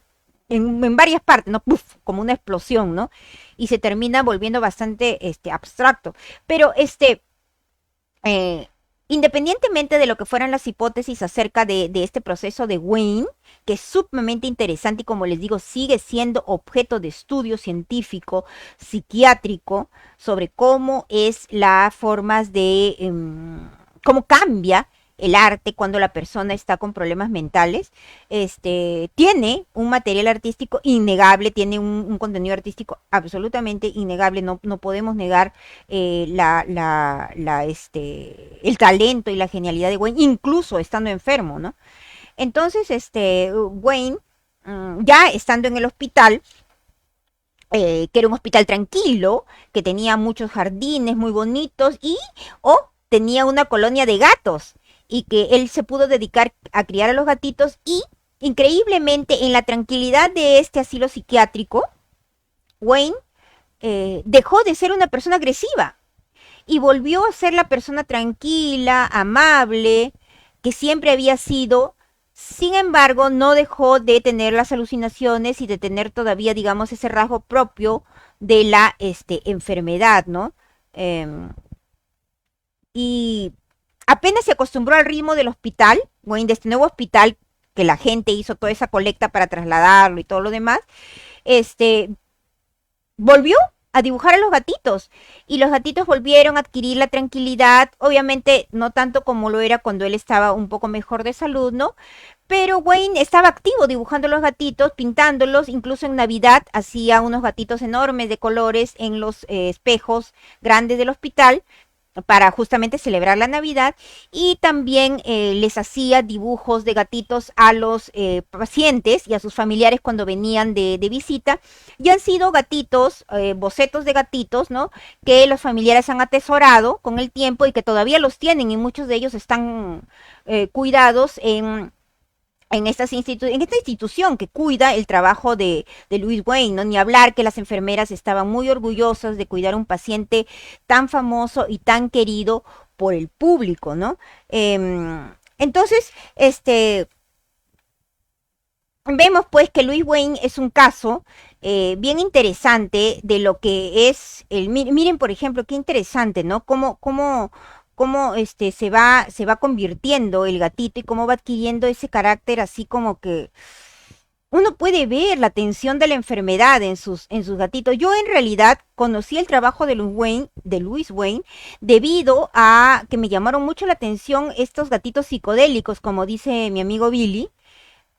en varias partes, ¿no? Puf, como una explosión, ¿no? Y se termina volviendo bastante abstracto. Pero eh, independientemente de lo que fueran las hipótesis acerca de este proceso de Wayne, que es sumamente interesante y, como les digo, sigue siendo objeto de estudio científico, psiquiátrico, sobre cómo es las formas cómo cambia el arte cuando la persona está con problemas mentales. Tiene un material artístico innegable, tiene un contenido artístico absolutamente innegable, no podemos negar el talento y la genialidad de Wayne, incluso estando enfermo, ¿no? Entonces, Wayne, ya estando en el hospital, que era un hospital tranquilo, que tenía muchos jardines muy bonitos tenía una colonia de gatos, y que él se pudo dedicar a criar a los gatitos, y increíblemente en la tranquilidad de este asilo psiquiátrico, Wayne dejó de ser una persona agresiva y volvió a ser la persona tranquila, amable, que siempre había sido. Sin embargo, no dejó de tener las alucinaciones y de tener todavía, digamos, ese rasgo propio de la enfermedad, ¿no? Eh, y apenas se acostumbró al ritmo del hospital, Wayne, de este nuevo hospital, que la gente hizo toda esa colecta para trasladarlo y todo lo demás, este, volvió a dibujar a los gatitos y los gatitos volvieron a adquirir la tranquilidad, obviamente no tanto como lo era cuando él estaba un poco mejor de salud, ¿no? Pero Wayne estaba activo dibujando los gatitos, pintándolos, incluso en Navidad hacía unos gatitos enormes de colores en los espejos grandes del hospital para justamente celebrar la Navidad y también les hacía dibujos de gatitos a los pacientes y a sus familiares cuando venían de visita y han sido gatitos, bocetos de gatitos, ¿no? Que los familiares han atesorado con el tiempo y que todavía los tienen y muchos de ellos están cuidados en esta institución que cuida el trabajo de Louis Wayne, ¿no? Ni hablar que las enfermeras estaban muy orgullosas de cuidar a un paciente tan famoso y tan querido por el público, ¿no? Entonces, vemos pues que Louis Wayne es un caso bien interesante de lo que es miren por ejemplo qué interesante, ¿no? Cómo se va convirtiendo el gatito y cómo va adquiriendo ese carácter así como que uno puede ver la tensión de la enfermedad en sus gatitos. Yo en realidad conocí el trabajo de Louis Wayne debido a que me llamaron mucho la atención estos gatitos psicodélicos, como dice mi amigo Billy,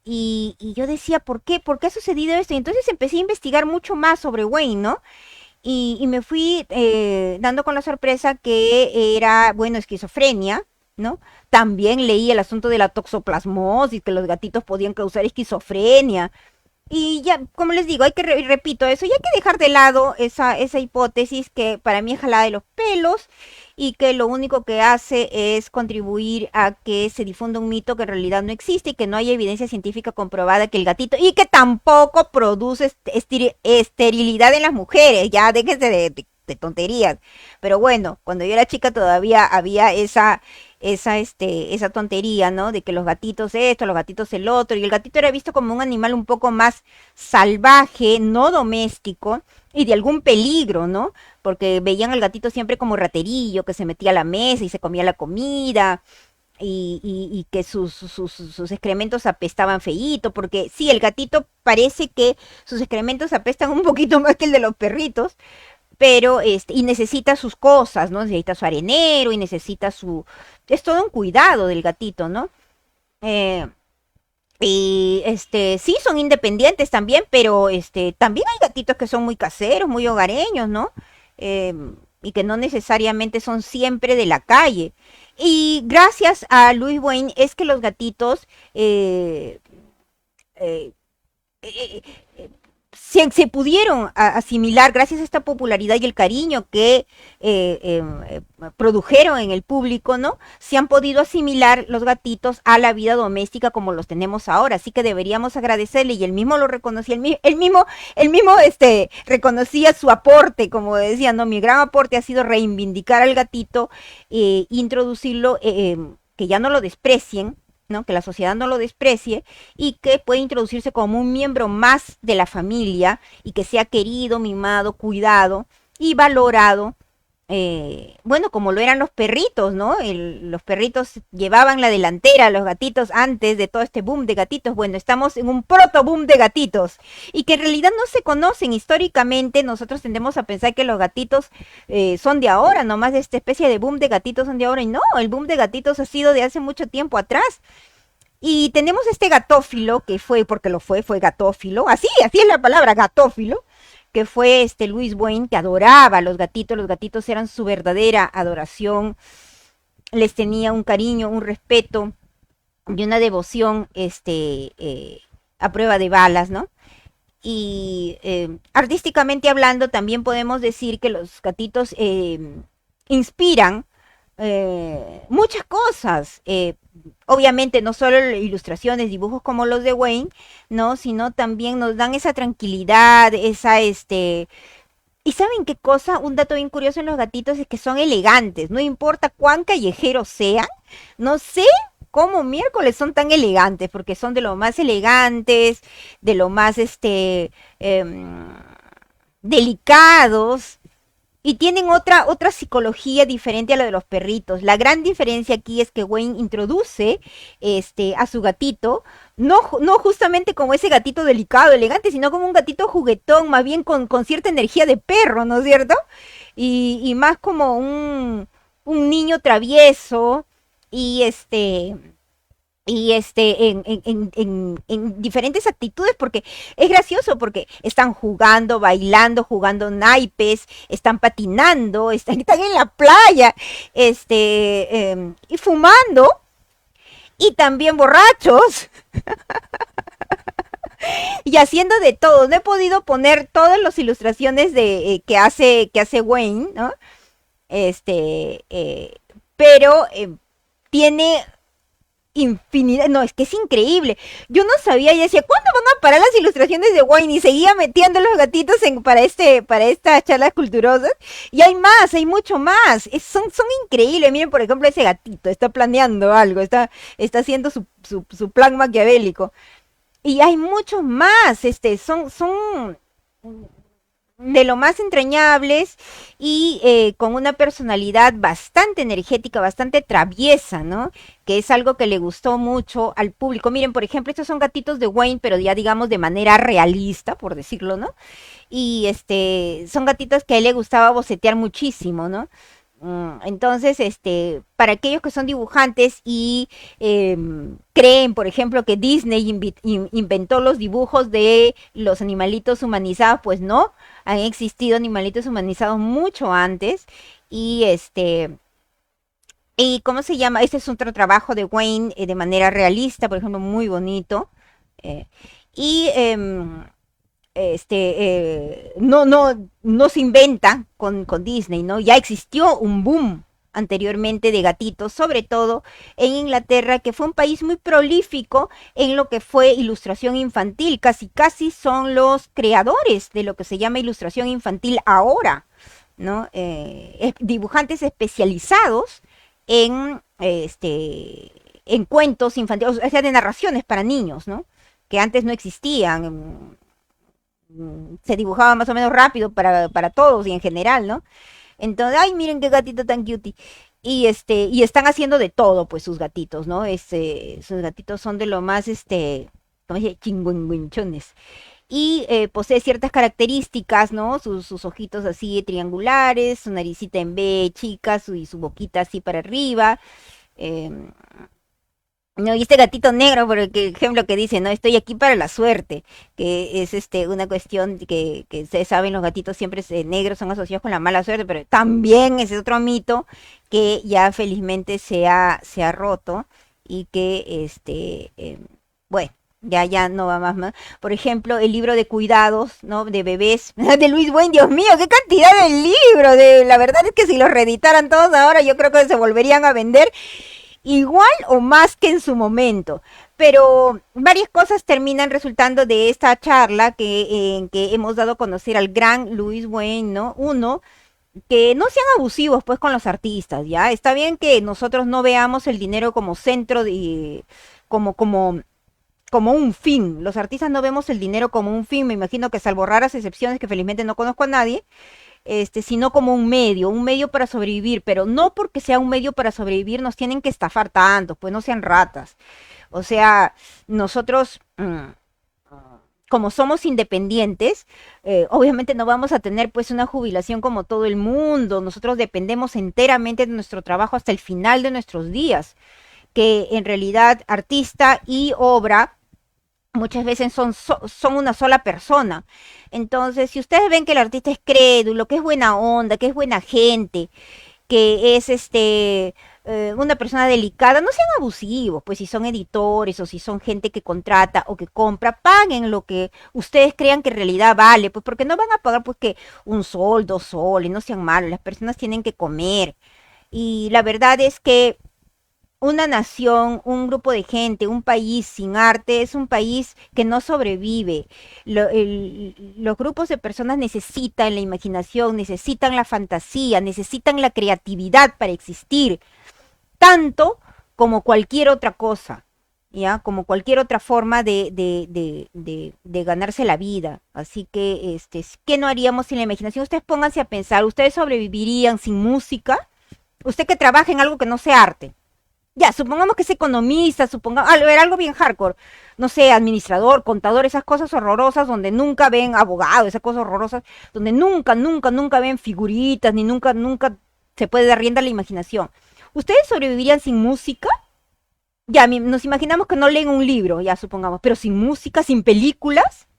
y yo decía, ¿por qué? ¿Por qué ha sucedido esto? Y entonces empecé a investigar mucho más sobre Wayne, ¿no? Y me fui dando con la sorpresa que era, bueno, esquizofrenia, ¿no? También leí el asunto de la toxoplasmosis, que los gatitos podían causar esquizofrenia. Y ya, como les digo, hay que, repito eso, y hay que dejar de lado esa hipótesis que para mí es jalada de los pelos y que lo único que hace es contribuir a que se difunda un mito que en realidad no existe y que no hay evidencia científica comprobada que el gatito, y que tampoco produce esterilidad en las mujeres, ya déjense de tonterías. Pero bueno, cuando yo era chica todavía había esa tontería, ¿no? De que los gatitos esto, los gatitos el otro, y el gatito era visto como un animal un poco más salvaje, no doméstico, y de algún peligro, ¿no? Porque veían al gatito siempre como raterillo, que se metía a la mesa y se comía la comida, y que sus excrementos apestaban feíto, porque sí, el gatito parece que sus excrementos apestan un poquito más que el de los perritos, pero y necesita sus cosas, ¿no? Necesita su arenero y necesita su... Es todo un cuidado del gatito, ¿no? Eh, y sí, son independientes también, pero también hay gatitos que son muy caseros, muy hogareños, ¿no? Eh, y que no necesariamente son siempre de la calle. Y gracias a Louis Wayne es que los gatitos eh, eh, se pudieron asimilar gracias a esta popularidad y el cariño que produjeron en el público, ¿no? Se han podido asimilar los gatitos a la vida doméstica como los tenemos ahora, así que deberíamos agradecerle y él mismo lo reconocía, él mismo reconocía su aporte, como decía, ¿no? Mi gran aporte ha sido reivindicar al gatito, introducirlo, que ya no lo desprecien, ¿no? Que la sociedad no lo desprecie y que puede introducirse como un miembro más de la familia y que sea querido, mimado, cuidado y valorado. Bueno, como lo eran los perritos, ¿no? Los perritos llevaban la delantera, los gatitos antes de todo este boom de gatitos. Bueno, estamos en un proto boom de gatitos y que en realidad no se conocen históricamente. Nosotros tendemos a pensar que los gatitos son de ahora, nomás de esta especie de boom de gatitos son de ahora y no, el boom de gatitos ha sido de hace mucho tiempo atrás. Y tenemos este gatófilo, que fue, porque fue gatófilo, así es la palabra, gatófilo, que fue Louis Wayne, que adoraba a los gatitos eran su verdadera adoración, les tenía un cariño, un respeto y una devoción a prueba de balas, ¿no? Y artísticamente hablando, también podemos decir que los gatitos inspiran muchas cosas. Obviamente no solo ilustraciones, dibujos como los de Wayne, ¿no? Sino también nos dan esa tranquilidad, ¿Y saben qué cosa? Un dato bien curioso en los gatitos es que son elegantes, no importa cuán callejeros sean, no sé cómo miércoles son tan elegantes, porque son de lo más elegantes, de lo más delicados, Y tienen otra psicología diferente a la de los perritos. La gran diferencia aquí es que Wayne introduce a su gatito, no justamente como ese gatito delicado, elegante, sino como un gatito juguetón, más bien con cierta energía de perro, ¿no es cierto? Y más como un niño travieso y en diferentes actitudes, porque es gracioso, porque están jugando, bailando, jugando naipes, están patinando, están en la playa, y fumando, y también borrachos, y haciendo de todo. No he podido poner todas las ilustraciones que hace Wayne, ¿no? Este, eh, pero tiene infinidad, no, es que es increíble. Yo no sabía y decía, ¿cuándo van a parar las ilustraciones de Wayne? Y seguía metiendo los gatitos para estas charlas culturosas. Y hay más, hay mucho más. Son increíbles. Miren, por ejemplo, ese gatito está planeando algo, está haciendo su plan maquiavélico. Y hay muchos más, son de lo más entrañables y con una personalidad bastante energética, bastante traviesa, ¿no? Que es algo que le gustó mucho al público. Miren, por ejemplo, estos son gatitos de Wayne, pero ya digamos de manera realista, por decirlo, ¿no? Y son gatitos que a él le gustaba bocetear muchísimo, ¿no? Entonces, para aquellos que son dibujantes y creen, por ejemplo, que Disney inventó los dibujos de los animalitos humanizados, pues no, han existido animalitos humanizados mucho antes y y ¿cómo se llama? Este es otro trabajo de Wayne de manera realista, por ejemplo, muy bonito. eh, y no se inventa con Disney, ¿no? Ya existió un boom anteriormente de gatitos, sobre todo en Inglaterra, que fue un país muy prolífico en lo que fue ilustración infantil. Casi, casi son los creadores de lo que se llama ilustración infantil ahora, ¿no? Dibujantes especializados en cuentos infantiles, o sea, de narraciones para niños, ¿no? Que antes no existían, se dibujaba más o menos rápido para todos y en general, ¿no? Entonces, ay, miren qué gatito tan cutie. Y están haciendo de todo, pues, sus gatitos, ¿no? Sus gatitos son de lo más, ¿cómo se dice? Chingüengüenchones. Y posee ciertas características, ¿no? Sus ojitos así triangulares, su naricita en B, chica, y su boquita así para arriba. em, no, y este gatito negro, por ejemplo, que dice, no, estoy aquí para la suerte, que es una cuestión que ustedes saben, los gatitos siempre negros son asociados con la mala suerte, pero también es otro mito que ya felizmente se ha roto y que, bueno, ya no va más. Por ejemplo, el libro de cuidados, ¿no? De bebés, de Luis Buen, Dios mío, qué cantidad de libros, la verdad es que si los reeditaran todos ahora, yo creo que se volverían a vender igual o más que en su momento. Pero varias cosas terminan resultando de esta charla en que hemos dado a conocer al gran Luis Wayne, ¿no? Uno, que no sean abusivos pues con los artistas, ¿ya? Está bien que nosotros no veamos el dinero como centro como un fin. Los artistas no vemos el dinero como un fin, me imagino que salvo raras excepciones que felizmente no conozco a nadie, sino como un medio para sobrevivir, pero no porque sea un medio para sobrevivir nos tienen que estafar tanto, pues no sean ratas. O sea, nosotros, como somos independientes, obviamente no vamos a tener pues una jubilación como todo el mundo, nosotros dependemos enteramente de nuestro trabajo hasta el final de nuestros días, que en realidad artista y obra muchas veces son una sola persona. Entonces, si ustedes ven que el artista es crédulo, que es buena onda, que es buena gente, que es una persona delicada, no sean abusivos, pues si son editores o si son gente que contrata o que compra, paguen lo que ustedes crean que en realidad vale, pues porque no van a pagar pues que un sol, 2 soles, no sean malos, las personas tienen que comer. Y la verdad es que una nación, un grupo de gente, un país sin arte es un país que no sobrevive. Los grupos de personas necesitan la imaginación, necesitan la fantasía, necesitan la creatividad para existir, tanto como cualquier otra cosa. ¿ya? Como cualquier otra forma de ganarse la vida. Así que, ¿qué no haríamos sin la imaginación? Ustedes pónganse a pensar, ¿ustedes sobrevivirían sin música? Usted que trabaja en algo que no sea arte. Ya, supongamos que es economista, supongamos, a ver, algo bien hardcore, no sé, administrador, contador, esas cosas horrorosas donde nunca ven abogado, esas cosas horrorosas, donde nunca ven figuritas, ni nunca se puede dar rienda a la imaginación. ¿Ustedes sobrevivirían sin música? Ya, nos imaginamos que no leen un libro, ya supongamos, pero sin música, sin películas,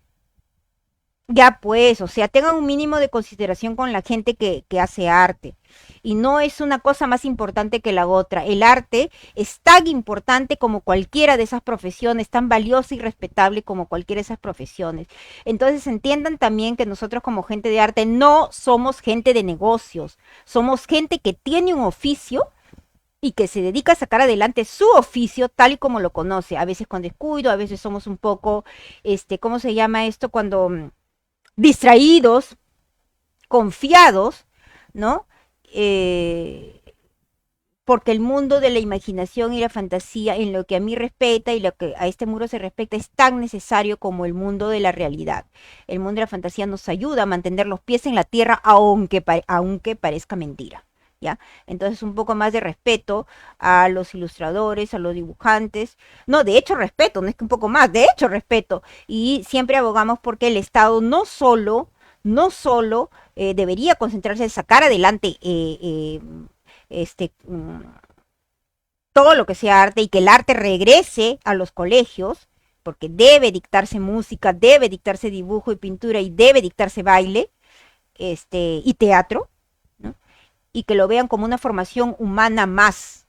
ya pues, o sea, tengan un mínimo de consideración con la gente que hace arte. Y no es una cosa más importante que la otra. El arte es tan importante como cualquiera de esas profesiones, tan valiosa y respetable como cualquiera de esas profesiones. Entonces entiendan también que nosotros como gente de arte no somos gente de negocios, somos gente que tiene un oficio y que se dedica a sacar adelante su oficio tal y como lo conoce, a veces con descuido, a veces somos un poco, ¿cómo se llama esto? Cuando distraídos, confiados, ¿no? Eh, porque el mundo de la imaginación y la fantasía, en lo que a mí respecta y lo que a este muro se respecta, es tan necesario como el mundo de la realidad. El mundo de la fantasía nos ayuda a mantener los pies en la tierra, aunque parezca mentira. ¿Ya? Entonces un poco más de respeto a los ilustradores, a los dibujantes. No, de hecho respeto, no es que un poco más, de hecho respeto. Y siempre abogamos porque el Estado no solo debería concentrarse en sacar adelante este, mm, todo lo que sea arte y que el arte regrese a los colegios, porque debe dictarse música, debe dictarse dibujo y pintura y debe dictarse baile y teatro, ¿no? Y que lo vean como una formación humana más.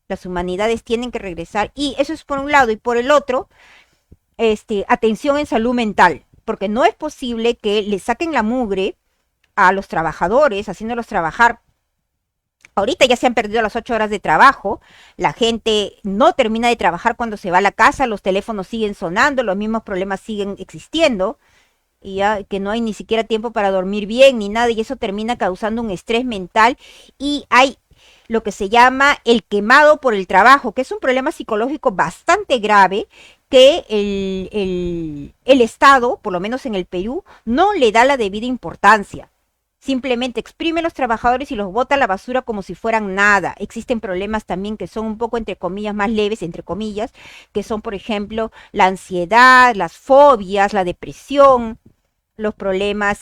Las humanidades tienen que regresar y eso es por un lado y por el otro, atención en salud mental, porque no es posible que le saquen la mugre a los trabajadores, haciéndolos trabajar. Ahorita ya se han perdido las 8 horas de trabajo, la gente no termina de trabajar cuando se va a la casa, los teléfonos siguen sonando, los mismos problemas siguen existiendo, y ya que no hay ni siquiera tiempo para dormir bien ni nada, y eso termina causando un estrés mental y hay lo que se llama el quemado por el trabajo, que es un problema psicológico bastante grave que el Estado, por lo menos en el Perú, no le da la debida importancia. Simplemente exprime a los trabajadores y los bota a la basura como si fueran nada. Existen problemas también que son un poco, entre comillas, más leves, entre comillas, que son, por ejemplo, la ansiedad, las fobias, la depresión, los problemas,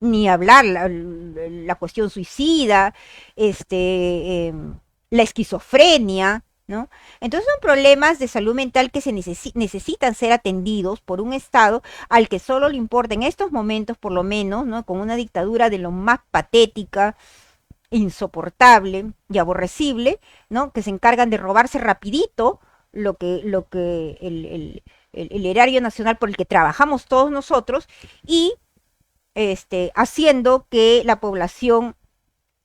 ni hablar, la cuestión suicida, la esquizofrenia, ¿no? Entonces son problemas de salud mental que se necesitan ser atendidos por un Estado al que solo le importa en estos momentos, por lo menos, ¿no? Con una dictadura de lo más patética, insoportable y aborrecible, ¿no? Que se encargan de robarse rapidito lo que el erario nacional por el que trabajamos todos nosotros y haciendo que la población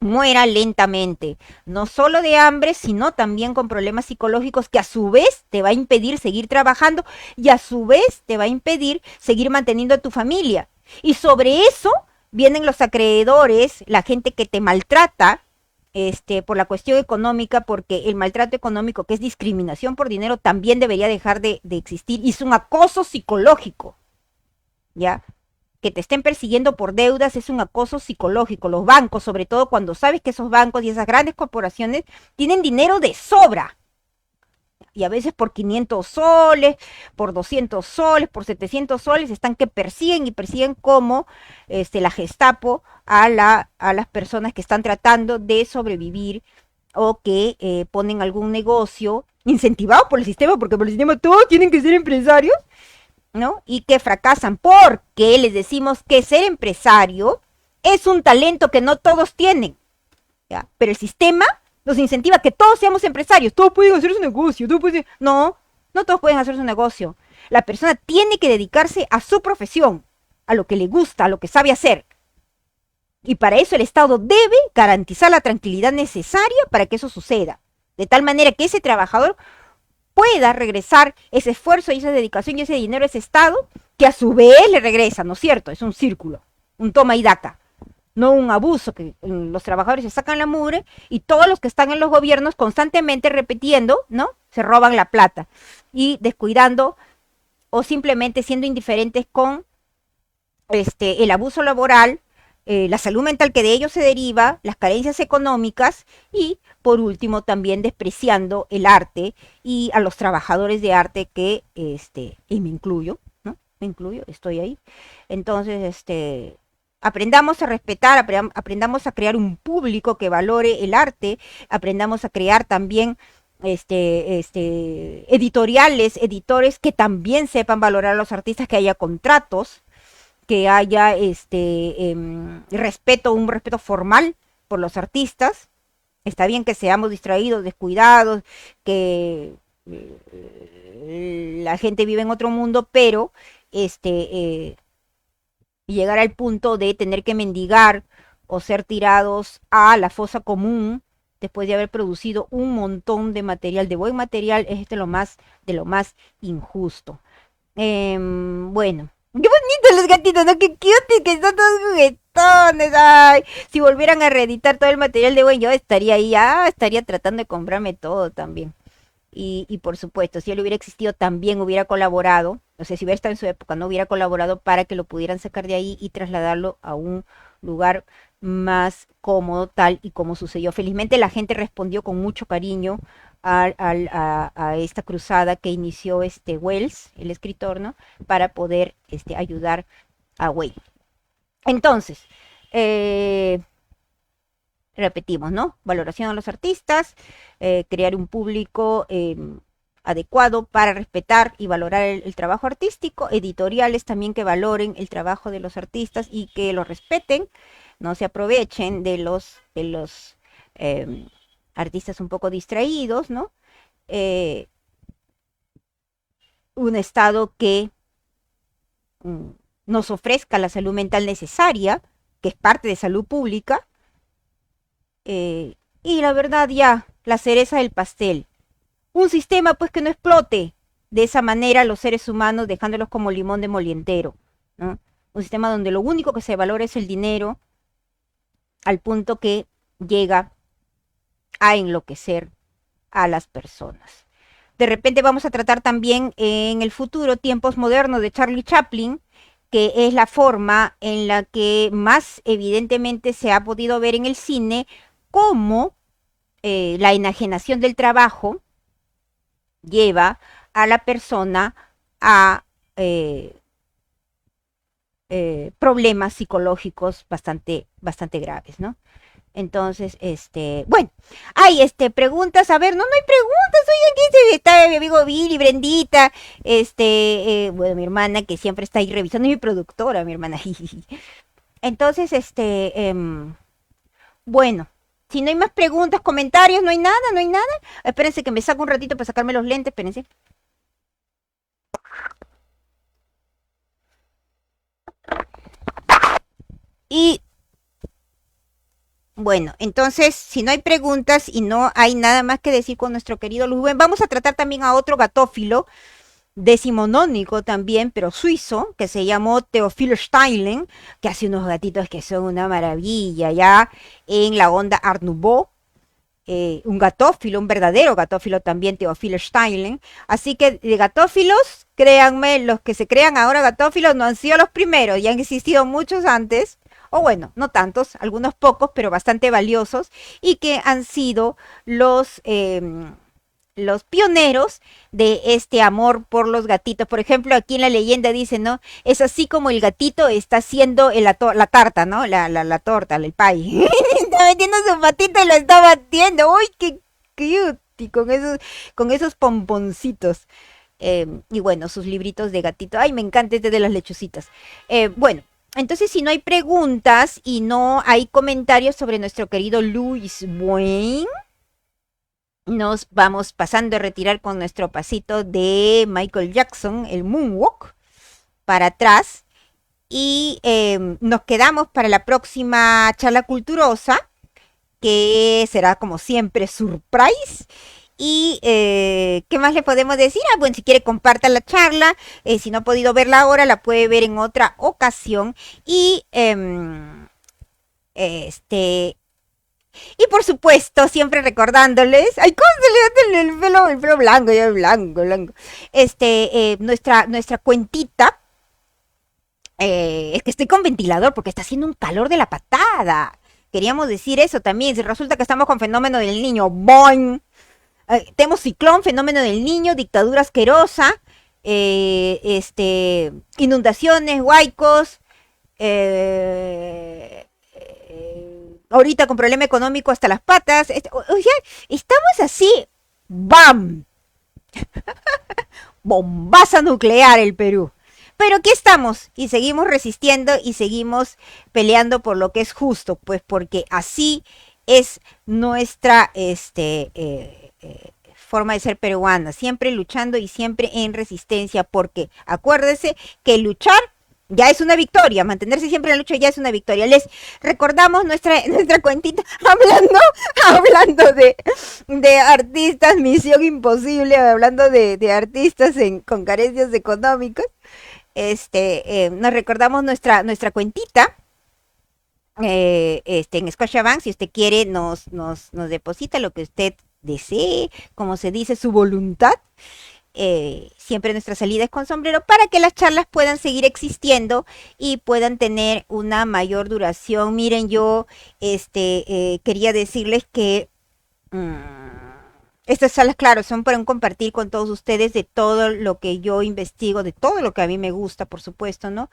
muera lentamente, no solo de hambre, sino también con problemas psicológicos que a su vez te va a impedir seguir trabajando y a su vez te va a impedir seguir manteniendo a tu familia. Y sobre eso vienen los acreedores, la gente que te maltrata, por la cuestión económica, porque el maltrato económico, que es discriminación por dinero, también debería dejar de existir. Y es un acoso psicológico, ¿ya? Que te estén persiguiendo por deudas es un acoso psicológico. Los bancos, sobre todo cuando sabes que esos bancos y esas grandes corporaciones tienen dinero de sobra. Y a veces por 500 soles, por 200 soles, por 700 soles, están que persiguen y persiguen como la Gestapo a las personas que están tratando de sobrevivir o que ponen algún negocio incentivado por el sistema, porque por el sistema todos tienen que ser empresarios, ¿no? Y que fracasan porque les decimos que ser empresario es un talento que no todos tienen, ¿ya? Pero el sistema nos incentiva a que todos seamos empresarios, todos pueden hacer su negocio, No, no todos pueden hacer su negocio. La persona tiene que dedicarse a su profesión, a lo que le gusta, a lo que sabe hacer. Y para eso el Estado debe garantizar la tranquilidad necesaria para que eso suceda. De tal manera que ese trabajador pueda regresar ese esfuerzo y esa dedicación y ese dinero a ese Estado, que a su vez le regresa, ¿no es cierto? Es un círculo, un toma y daca. no un abuso, que los trabajadores se sacan la mugre y todos los que están en los gobiernos constantemente repitiendo, ¿no? Se roban la plata y descuidando o simplemente siendo indiferentes con el abuso laboral, la salud mental que de ello se deriva, las carencias económicas y, por último, también despreciando el arte y a los trabajadores de arte que, y me incluyo, ¿no? Me incluyo, estoy ahí. Entonces, aprendamos a respetar, aprendamos a crear un público que valore el arte, aprendamos a crear también editoriales, editores que también sepan valorar a los artistas, que haya contratos, que haya respeto, un respeto formal por los artistas. Está bien que seamos distraídos, descuidados, que la gente vive en otro mundo, pero llegar al punto de tener que mendigar o ser tirados a la fosa común después de haber producido un montón de material, de buen material, es de lo más injusto. Bueno, qué bonitos los gatitos, ¿no? Qué cute, que son todos juguetones. Ay, si volvieran a reeditar todo el material de buen, yo estaría ahí, estaría tratando de comprarme todo también. Y por supuesto, si él hubiera existido, también hubiera colaborado, no sé, si hubiera estado en su época, no hubiera colaborado para que lo pudieran sacar de ahí y trasladarlo a un lugar más cómodo, tal y como sucedió. Felizmente la gente respondió con mucho cariño a esta cruzada que inició Wells, el escritor, ¿no? Para poder ayudar a Wayne. Entonces, repetimos, ¿no? Valoración a los artistas, crear un público adecuado para respetar y valorar el trabajo artístico, editoriales también que valoren el trabajo de los artistas y que lo respeten, no se aprovechen de los artistas un poco distraídos, ¿no? Un Estado que nos ofrezca la salud mental necesaria, que es parte de salud pública, y la verdad ya, la cereza del pastel. Un sistema pues que no explote de esa manera a los seres humanos dejándolos como limón de molientero, ¿no? Un sistema donde lo único que se valora es el dinero al punto que llega a enloquecer a las personas. De repente vamos a tratar también en el futuro tiempos modernos de Charlie Chaplin, que es la forma en la que más evidentemente se ha podido ver en el cine cómo la enajenación del trabajo lleva a la persona a problemas psicológicos bastante graves, ¿no? Entonces, bueno, hay preguntas, a ver, no, no hay preguntas, oye, aquí está mi amigo Billy, Brendita, bueno, mi hermana que siempre está ahí revisando, y mi productora, mi hermana. Entonces, bueno, si no hay más preguntas, comentarios, no hay nada, no hay nada. Espérense que me saco un ratito para sacarme los lentes, espérense. Y bueno, entonces, si no hay preguntas y no hay nada más que decir con nuestro querido Rubén, vamos a tratar también a otro gatófilo decimonónico también, pero suizo, que se llamó Theophile Steinlen, que hace unos gatitos que son una maravilla, ya en la onda Art Nouveau. Un gatófilo, un verdadero gatófilo también, Theophile Steinlen. Así que de gatófilos, créanme, los que se crean ahora gatófilos no han sido los primeros, ya han existido muchos antes, o bueno, no tantos, algunos pocos, pero bastante valiosos, y que han sido los pioneros de este amor por los gatitos. Por ejemplo, aquí en la leyenda dice, ¿no? Es así como el gatito está haciendo la tarta, ¿no? La torta, el pie. Está metiendo su patita y lo está batiendo. ¡Uy, qué cute! Y con esos pomponcitos. Y bueno, sus libritos de gatito. Ay, me encanta este de las lechucitas. Bueno, entonces si no hay preguntas y no hay comentarios sobre nuestro querido Louis Wayne, nos vamos pasando a retirar con nuestro pasito de Michael Jackson, el Moonwalk, para atrás. Y nos quedamos para la próxima charla culturosa, que será como siempre surprise. Y ¿qué más le podemos decir? Bueno, si quiere comparta la charla. Si no ha podido verla ahora, la puede ver en otra ocasión. Y Este, y por supuesto, siempre recordándoles, ay, ¿cómo se le hace el pelo blanco, ya blanco, blanco? Nuestra cuentita, es que estoy con ventilador porque está haciendo un calor de la patada. Queríamos decir eso también, si resulta que estamos con fenómeno del niño, ¡boing! Tenemos ciclón, fenómeno del niño, dictadura asquerosa, inundaciones, huaicos, ahorita con problema económico hasta las patas. Oye, estamos así, ¡bam! Bombaza nuclear el Perú. Pero aquí estamos y seguimos resistiendo y seguimos peleando por lo que es justo, pues porque así es nuestra forma de ser peruana, siempre luchando y siempre en resistencia, porque acuérdese que luchar ya es una victoria, mantenerse siempre en la lucha ya es una victoria. Les recordamos nuestra cuentita hablando de artistas, Misión Imposible, hablando de artistas con carencias económicas. Nos recordamos nuestra cuentita en Scotiabank. Si usted quiere, nos deposita lo que usted desee, como se dice, su voluntad. Siempre nuestra salida es con sombrero para que las charlas puedan seguir existiendo y puedan tener una mayor duración. Miren, yo quería decirles que estas salas, claro, son para un compartir con todos ustedes de todo lo que yo investigo, de todo lo que a mí me gusta, por supuesto, ¿no?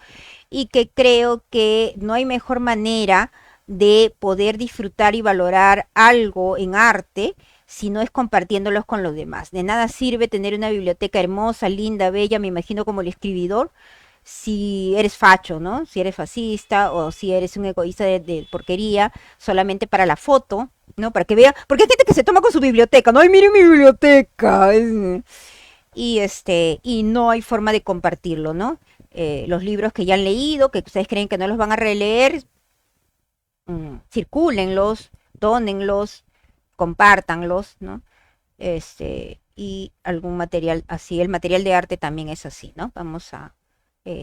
Y que creo que no hay mejor manera de poder disfrutar y valorar algo en arte si no es compartiéndolos con los demás. De nada sirve tener una biblioteca hermosa, linda, bella, me imagino como el escribidor, si eres facho, ¿no? Si eres fascista o si eres un egoísta de porquería, solamente para la foto, ¿no? Para que vea, porque hay gente que se toma con su biblioteca, ¿no? ¡Ay, mire mi biblioteca! Y no hay forma de compartirlo, ¿no? Los libros que ya han leído, que ustedes creen que no los van a releer, circúlenlos, dónenlos, compártanlos, ¿no? Y algún material así, el material de arte también es así, ¿no? Vamos a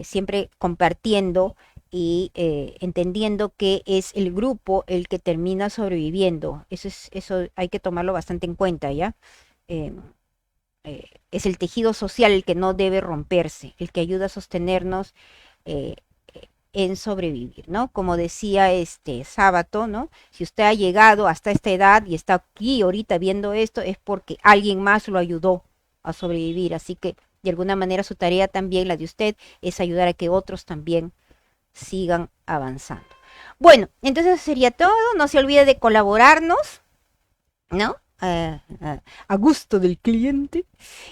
siempre compartiendo y entendiendo que es el grupo el que termina sobreviviendo. Eso hay que tomarlo bastante en cuenta, ¿ya? Eh, es el tejido social el que no debe romperse, el que ayuda a sostenernos eh, en sobrevivir, ¿no? Como decía este Sábato, ¿no? Si usted ha llegado hasta esta edad y está aquí ahorita viendo esto, es porque alguien más lo ayudó a sobrevivir. Así que de alguna manera su tarea también, la de usted, es ayudar a que otros también sigan avanzando. Bueno, entonces eso sería todo. No se olvide de colaborarnos, ¿no? A gusto del cliente.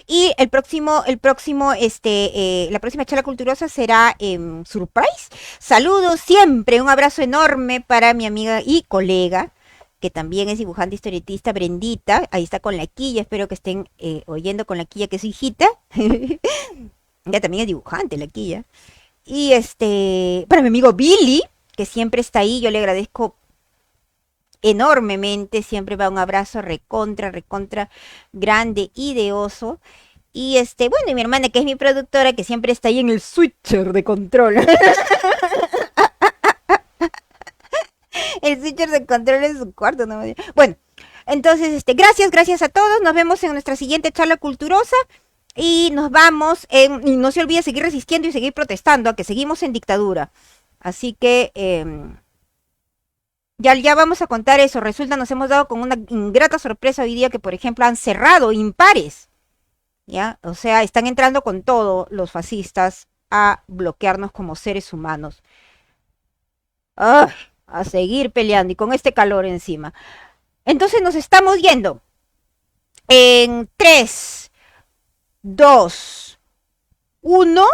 Y la próxima charla culturosa será surprise. Saludos siempre, un abrazo enorme para mi amiga y colega, que también es dibujante historietista, Brendita. Ahí está con la quilla, espero que estén oyendo con la quilla, que es su hijita. Ella también es dibujante, la quilla. Y para mi amigo Billy, que siempre está ahí, yo le agradezco enormemente, siempre va un abrazo recontra, recontra grande y de oso. Y bueno, y mi hermana, que es mi productora, que siempre está ahí en el switcher de control. El switcher de control en su cuarto, ¿no? Bueno, entonces, gracias a todos. Nos vemos en nuestra siguiente charla culturosa. Y nos vamos, y no se olvide seguir resistiendo y seguir protestando, a que seguimos en dictadura. Así que ya vamos a contar eso. Resulta, nos hemos dado con una ingrata sorpresa hoy día que, por ejemplo, han cerrado impares. ¿Ya? O sea, están entrando con todo los fascistas a bloquearnos como seres humanos. ¡Ah! A seguir peleando y con este calor encima. Entonces nos estamos yendo. En 3, 2, 1.